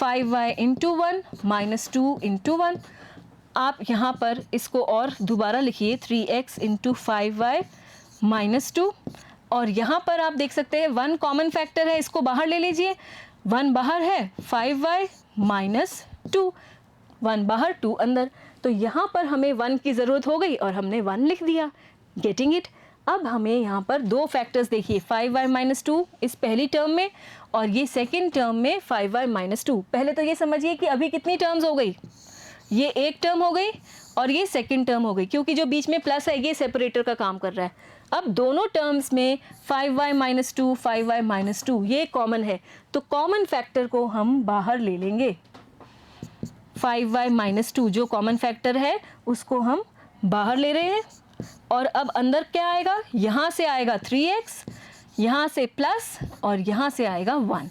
5y इंटू 1 माइनस 2 इंटू 1। आप यहाँ पर इसको और दोबारा लिखिए 3x इंटू 5y माइनस 2, और यहाँ पर आप देख सकते हैं 1 कॉमन फैक्टर है, इसको बाहर ले लीजिए, 1 बाहर है 5y माइनस 2, 1 बाहर 2 अंदर, तो यहाँ पर हमें 1 की ज़रूरत हो गई और हमने 1 लिख दिया। Getting it? अब हमें यहाँ पर दो फैक्टर्स देखिए, 5y माइनस 2 इस पहली टर्म में और ये सेकेंड टर्म में 5y माइनस 2। पहले तो ये समझिए कि अभी कितनी टर्म्स हो गई, ये एक टर्म हो गई और ये सेकंड टर्म हो गई, क्योंकि जो बीच में प्लस है ये सेपरेटर का काम कर रहा है। अब दोनों टर्म्स में 5y माइनस 2, 5y माइनस 2 ये कॉमन है, तो कॉमन फैक्टर को हम बाहर ले लेंगे। 5y माइनस 2 जो कॉमन फैक्टर है उसको हम बाहर ले रहे हैं। और अब अंदर क्या आएगा, यहाँ से आएगा 3x, यहाँ से प्लस और यहाँ से आएगा 1।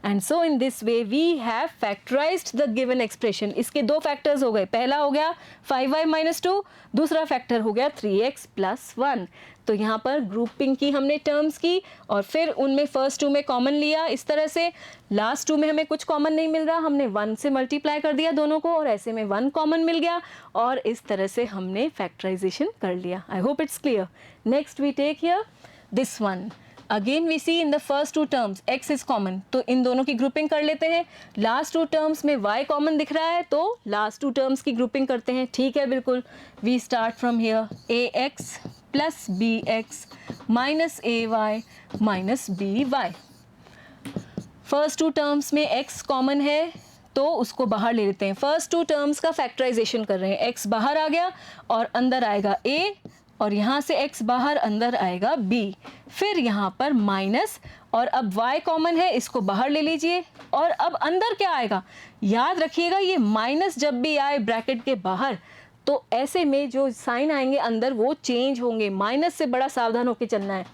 And so in this way we have factorized the given expression. इसके दो फैक्टर्स हो गए, पहला हो गया 5y माइनस 2, दूसरा फैक्टर हो गया 3x प्लस 1। तो यहाँ पर ग्रुपिंग की हमने टर्म्स की और फिर उनमें फर्स्ट टू में कॉमन लिया इस तरह से, लास्ट टू में हमें कुछ कॉमन नहीं मिल रहा, हमने 1 से मल्टीप्लाई कर दिया दोनों को और ऐसे में 1 कॉमन मिल गया और इस तरह से हमने फैक्टराइजेशन कर लिया। I hope it's clear. Next we take here this one. Again we see in the first two terms x is common, तो इन दोनों की ग्रुपिंग कर लेते हैं। लास्ट टू टर्म्स में y कॉमन दिख रहा है तो लास्ट टू टर्म्स की ग्रुपिंग करते हैं। ठीक है, बिल्कुल। We start from here ax plus bx minus ay minus by। First two terms में x कॉमन है तो उसको बाहर ले लेते हैं। फर्स्ट टू टर्म्स का फैक्टराइजेशन कर रहे हैं। x बाहर आ गया और अंदर आएगा a और यहाँ से x बाहर अंदर आएगा b, फिर यहाँ पर माइनस और अब y कॉमन है, इसको बाहर ले लीजिए और अब अंदर क्या आएगा, याद रखिएगा ये माइनस जब भी आए ब्रैकेट के बाहर तो ऐसे में जो साइन आएंगे अंदर वो चेंज होंगे, माइनस से बड़ा सावधान होकर चलना है।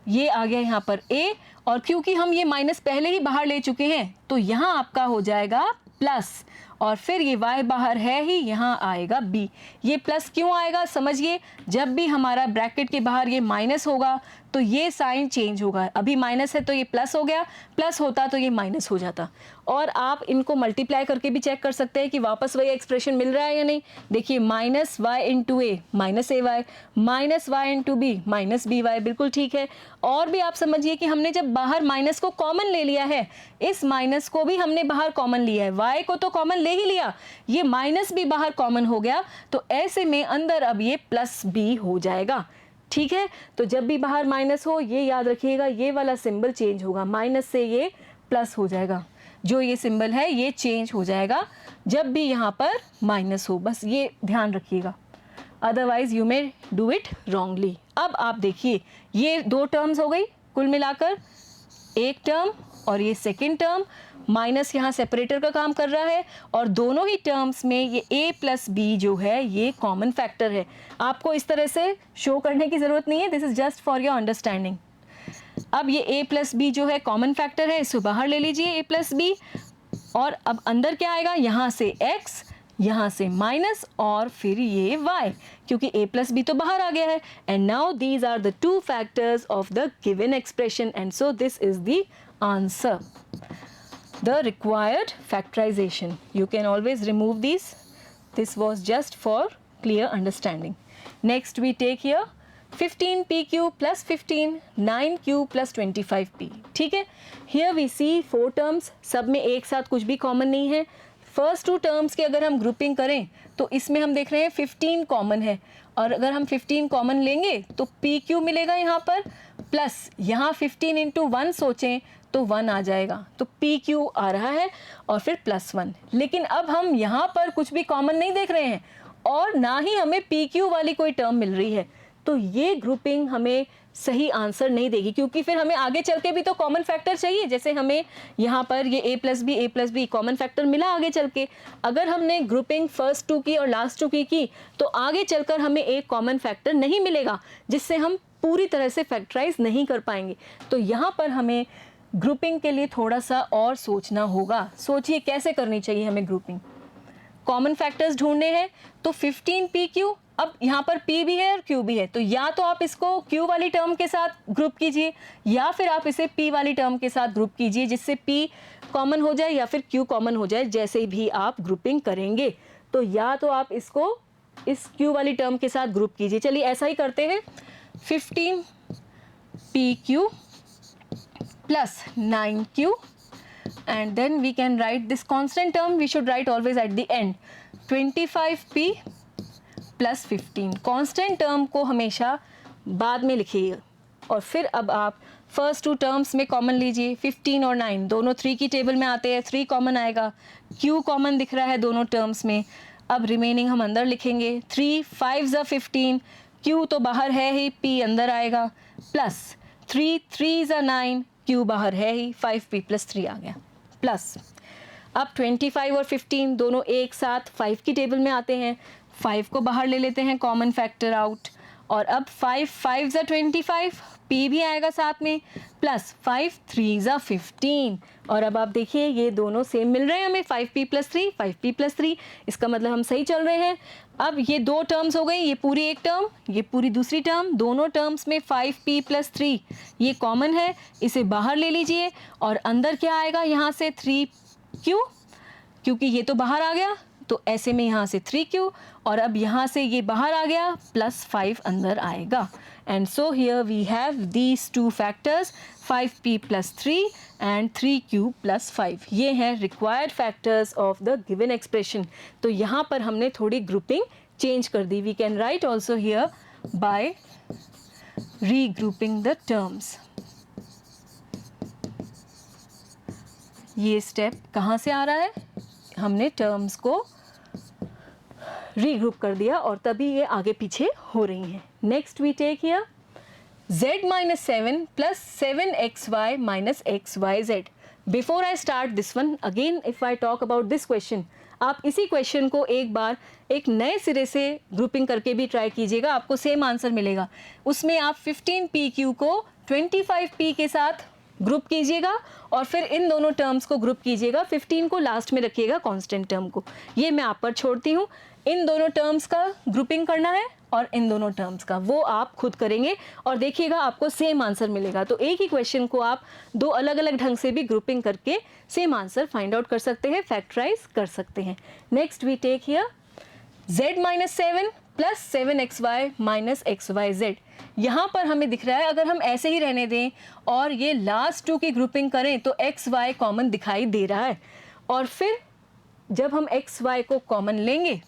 ये आ गया यहाँ पर a और क्योंकि हम ये माइनस पहले ही बाहर ले चुके हैं तो यहाँ आपका हो जाएगा प्लस और फिर ये y बाहर है ही, यहाँ आएगा b। ये प्लस क्यों आएगा समझिए, जब भी हमारा ब्रैकेट के बाहर ये माइनस होगा तो ये साइन चेंज होगा। अभी माइनस है तो ये प्लस हो गया, प्लस होता तो ये माइनस हो जाता। और आप इनको मल्टीप्लाई करके भी चेक कर सकते हैं कि वापस वही एक्सप्रेशन मिल रहा है या नहीं। देखिए minus Y into A minus A Y, minus Y into B minus B Y, बिल्कुल ठीक है। और भी आप समझिए कि हमने जब बाहर माइनस को कॉमन ले लिया है, इस माइनस को भी हमने बाहर कॉमन लिया है, वाई को तो कॉमन ले ही लिया, ये माइनस भी बाहर कॉमन हो गया, तो ऐसे में अंदर अब ये प्लस बी हो जाएगा। ठीक है, तो जब भी बाहर माइनस हो ये याद रखिएगा ये वाला सिंबल चेंज होगा, माइनस से ये प्लस हो जाएगा, जो ये सिंबल है ये चेंज हो जाएगा जब भी यहाँ पर माइनस हो, बस ये ध्यान रखिएगा, otherwise you may do it wrongly. अब आप देखिए ये दो टर्म्स हो गई कुल मिलाकर, एक टर्म और ये सेकेंड टर्म, माइनस यहाँ सेपरेटर का काम कर रहा है और दोनों ही टर्म्स में ये a प्लस बी जो है ये कॉमन फैक्टर है। आपको इस तरह से शो करने की ज़रूरत नहीं है, this is just for your understanding. अब ये a प्लस बी जो है कॉमन फैक्टर है, इसको बाहर ले लीजिए a प्लस बी और अब अंदर क्या आएगा, यहाँ से x, यहाँ से माइनस और फिर ये y, क्योंकि a प्लस बी तो बाहर आ गया है। And now these are the two factors of the given expression and so this is the answer, the required factorization. You can always remove these. This was just for clear understanding. Next we take here 15pq plus 15, 9q plus 25p. ठीक है, here we see 4 terms, सब में एक साथ कुछ भी common नहीं है। फर्स्ट टू टर्म्स की अगर हम ग्रुपिंग करें तो इसमें हम देख रहे हैं 15 कॉमन है और अगर हम 15 कॉमन लेंगे तो pq मिलेगा यहाँ पर, प्लस यहाँ 15 इंटू 1 सोचें तो 1 आ जाएगा, तो PQ आ रहा है और फिर प्लस 1। लेकिन अब हम यहाँ पर कुछ भी कॉमन नहीं देख रहे हैं और ना ही हमें PQ वाली कोई टर्म मिल रही है, तो ये ग्रुपिंग हमें सही आंसर नहीं देगी, क्योंकि फिर हमें आगे चल के भी तो कॉमन फैक्टर चाहिए। जैसे हमें यहाँ पर ये a plus B common factor मिला आगे चल के, अगर हमने ग्रुपिंग फर्स्ट टू की और लास्ट टू की तो आगे चलकर हमें एक कॉमन फैक्टर नहीं मिलेगा जिससे हम पूरी तरह से फैक्टराइज नहीं कर पाएंगे। तो यहाँ पर हमें ग्रुपिंग के लिए थोड़ा सा और सोचना होगा। सोचिए कैसे करनी चाहिए हमें ग्रुपिंग। कॉमन फैक्टर्स ढूंढने हैं तो 15pq, अब यहाँ पर p भी है और q भी है, तो या तो आप इसको q वाली टर्म के साथ ग्रुप कीजिए या फिर आप इसे p वाली टर्म के साथ ग्रुप कीजिए, जिससे p कॉमन हो जाए या फिर q कॉमन हो जाए। जैसे भी आप ग्रुपिंग करेंगे तो या तो आप इसको इस q वाली टर्म के साथ ग्रुप कीजिए। चलिए ऐसा ही करते हैं, 15pq plus 9q and then we can write this constant term, we should write always at the end, 25p plus 15। constant term को हमेशा बाद में लिखिएगा, और फिर अब आप फर्स्ट टू टर्म्स में कॉमन लीजिए, 15 और 9 दोनों 3 की टेबल में आते हैं, 3 कॉमन आएगा, q कॉमन दिख रहा है दोनों टर्म्स में। अब रिमेनिंग हम अंदर लिखेंगे, 3 5 ज़ा 15, q तो बाहर है ही, p अंदर आएगा, प्लस 3 3 ज़ा 9, q बाहर है ही, 5p + 3 आ गया, प्लस अब 25 और 15 दोनों एक साथ 5 की टेबल में आते हैं, 5 को बाहर ले लेते हैं, कॉमन फैक्टर आउट, और अब 5 5 ज़ा 25, p भी आएगा साथ में, प्लस 5 3 ज़ा 15, और अब आप देखिए ये दोनों सेम मिल रहे हैं हमें, 5p + 3 5p + 3, इसका मतलब हम सही चल रहे हैं। अब ये दो टर्म्स हो गई, ये पूरी एक टर्म, ये पूरी दूसरी टर्म, दोनों टर्म्स में 5p + 3 ये कॉमन है, इसे बाहर ले लीजिए, और अंदर क्या आएगा यहाँ से 3q, क्योंकि ये तो बाहर आ गया, तो ऐसे में यहाँ से 3q, और अब यहाँ से ये बाहर आ गया, +5 अंदर आएगा। And so here we have these two factors, 5p + 3 and 3q + 5, ये हैं required factors of the given expression. तो यहाँ पर हमने थोड़ी ग्रुपिंग चेंज कर दी। We can write also here by regrouping the terms. ये स्टेप कहाँ से आ रहा है, हमने टर्म्स को रीग्रुप कर दिया और तभी ये आगे पीछे हो रही हैं। Next we take here z - 7 + 7xy - xyz। Before I start this one, again if I talk about this question, आप इसी क्वेश्चन को एक बार एक नए सिरे से ग्रुपिंग करके भी ट्राई कीजिएगा, आपको सेम आंसर मिलेगा। उसमें आप 15pq को 25p के साथ ग्रुप कीजिएगा और फिर इन दोनों टर्म्स को ग्रुप कीजिएगा, 15 को लास्ट में रखिएगा कांस्टेंट टर्म को। ये मैं आप पर छोड़ती हूँ, इन दोनों टर्म्स का ग्रुपिंग करना है और इन दोनों टर्म्स का, वो आप खुद करेंगे और देखिएगा आपको सेम आंसर मिलेगा। तो एक ही क्वेश्चन को आप दो अलग अलग ढंग से भी ग्रुपिंग करके सेम आंसर फाइंड आउट कर सकते हैं, फैक्टराइज कर सकते हैं। Next we take here z - 7 + 7xy - xyz। यहाँ पर हमें दिख रहा है, अगर हम ऐसे ही रहने दें और ये लास्ट टू की ग्रुपिंग करें तो एक्स वाई कॉमन दिखाई दे रहा है, और फिर जब हम एक्स वाई को कॉमन लेंगे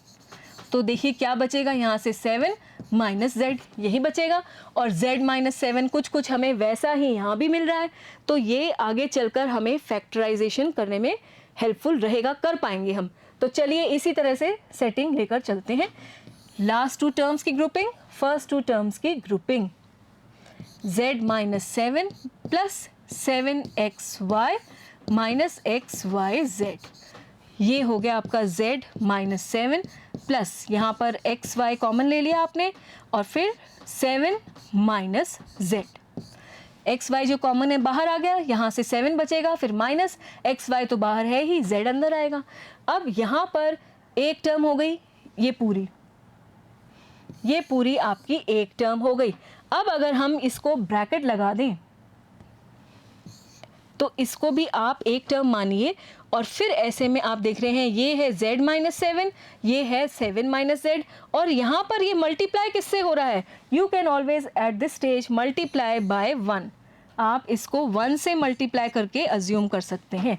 तो देखिए क्या बचेगा, यहाँ से 7 - z यही बचेगा, और z - 7 कुछ कुछ हमें वैसा ही यहाँ भी मिल रहा है, तो ये आगे चलकर हमें फैक्टराइजेशन करने में हेल्पफुल रहेगा, कर पाएंगे हम। तो चलिए इसी तरह से सेटिंग लेकर चलते हैं। लास्ट टू टर्म्स की ग्रुपिंग, फर्स्ट टू टर्म्स की ग्रुपिंग, z - 7 + 7xy - xyz। ये हो गया आपका z - 7 प्लस यहाँ पर एक्स वाई कॉमन ले लिया आपने, और फिर 7 - z। एक्स वाई जो कॉमन है बाहर आ गया, यहाँ से 7 बचेगा, फिर माइनस एक्स वाई तो बाहर है ही, z अंदर आएगा। अब यहाँ पर एक टर्म हो गई, ये पूरी आपकी एक टर्म हो गई। अब अगर हम इसको ब्रैकेट लगा दें तो इसको भी आप एक टर्म मानिए, और फिर ऐसे में आप देख रहे हैं ये है z - 7, ये है 7 - z, और यहाँ पर ये मल्टीप्लाई किससे हो रहा है, you can always at this stage multiply by 1। आप इसको 1 से मल्टीप्लाई करके अज्यूम कर सकते हैं।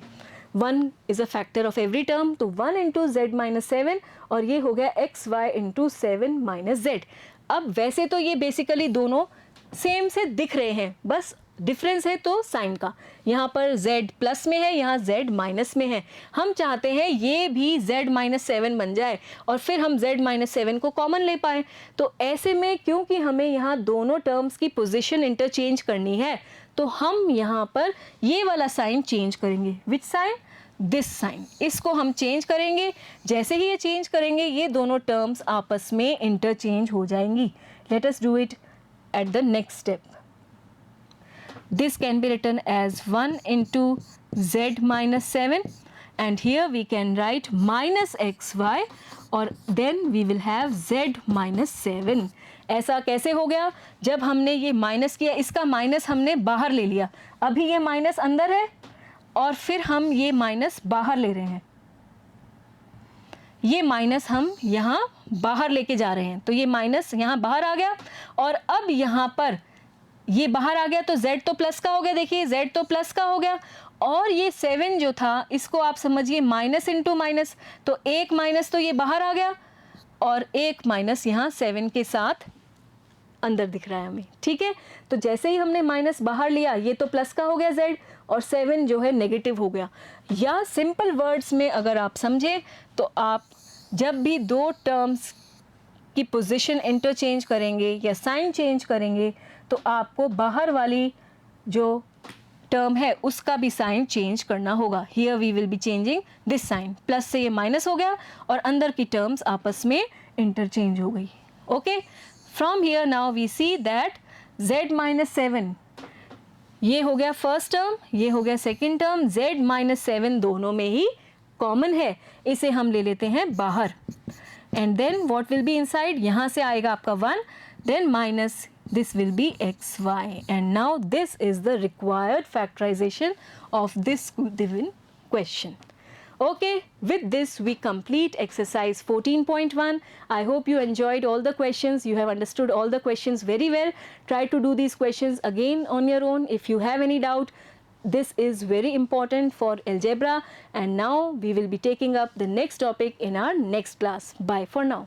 1 is a factor of every term, तो 1 × z - 7, और ये हो गया xy × 7 - z। अब वैसे तो ये बेसिकली दोनों सेम से दिख रहे हैं, बस डिफरेंस है तो साइन का, यहाँ पर z प्लस में है, यहाँ z माइनस में है। हम चाहते हैं ये भी z - 7 बन जाए और फिर हम z - 7 को कॉमन ले पाएँ। तो ऐसे में क्योंकि हमें यहाँ दोनों टर्म्स की पोजीशन इंटरचेंज करनी है, तो हम यहाँ पर ये वाला साइन चेंज करेंगे। विच साइन, दिस साइन, इसको हम चेंज करेंगे। जैसे ही ये चेंज करेंगे ये दोनों टर्म्स आपस में इंटरचेंज हो जाएंगी। Let us do it at the next step. This can be written as 1 × z - 7, and here we can write -xy, और then we will have z - 7। ऐसा कैसे हो गया, जब हमने ये माइनस किया, इसका माइनस हमने बाहर ले लिया, अभी ये माइनस अंदर है और फिर हम ये माइनस बाहर ले रहे हैं, ये माइनस हम यहाँ बाहर लेके जा रहे हैं, तो ये माइनस यहाँ बाहर आ गया, और अब यहाँ पर ये बाहर आ गया तो z तो प्लस का हो गया, देखिए z तो प्लस का हो गया, और ये 7 जो था इसको आप समझिए माइनस इंटू माइनस, तो एक माइनस तो ये बाहर आ गया और एक माइनस यहाँ 7 के साथ अंदर दिख रहा है हमें, ठीक है। तो जैसे ही हमने माइनस बाहर लिया, ये तो प्लस का हो गया z, और 7 जो है नेगेटिव हो गया। या सिंपल वर्ड्स में अगर आप समझें तो आप जब भी दो टर्म्स की पोजीशन इंटरचेंज करेंगे या साइन चेंज करेंगे तो आपको बाहर वाली जो टर्म है उसका भी साइन चेंज करना होगा। Here we will be changing this sign, plus से ये माइनस हो गया और अंदर की टर्म्स आपस में इंटरचेंज हो गई। Okay, from here now we see that z minus 7 ये हो गया फर्स्ट टर्म, ये हो गया सेकेंड टर्म, z माइनस 7 दोनों में ही कॉमन है, इसे हम ले लेते हैं बाहर। And then what will be inside, यहाँ से आएगा आपका 1, then minus this will be xy, and now this is the required factorization of this given question. Okay, with this we complete exercise 14.1. I hope you enjoyed all the questions, you have understood all the questions very well. Try to do these questions again on your own. If you have any doubt, this is very important for algebra, and now we will be taking up the next topic in our next class. Bye for now.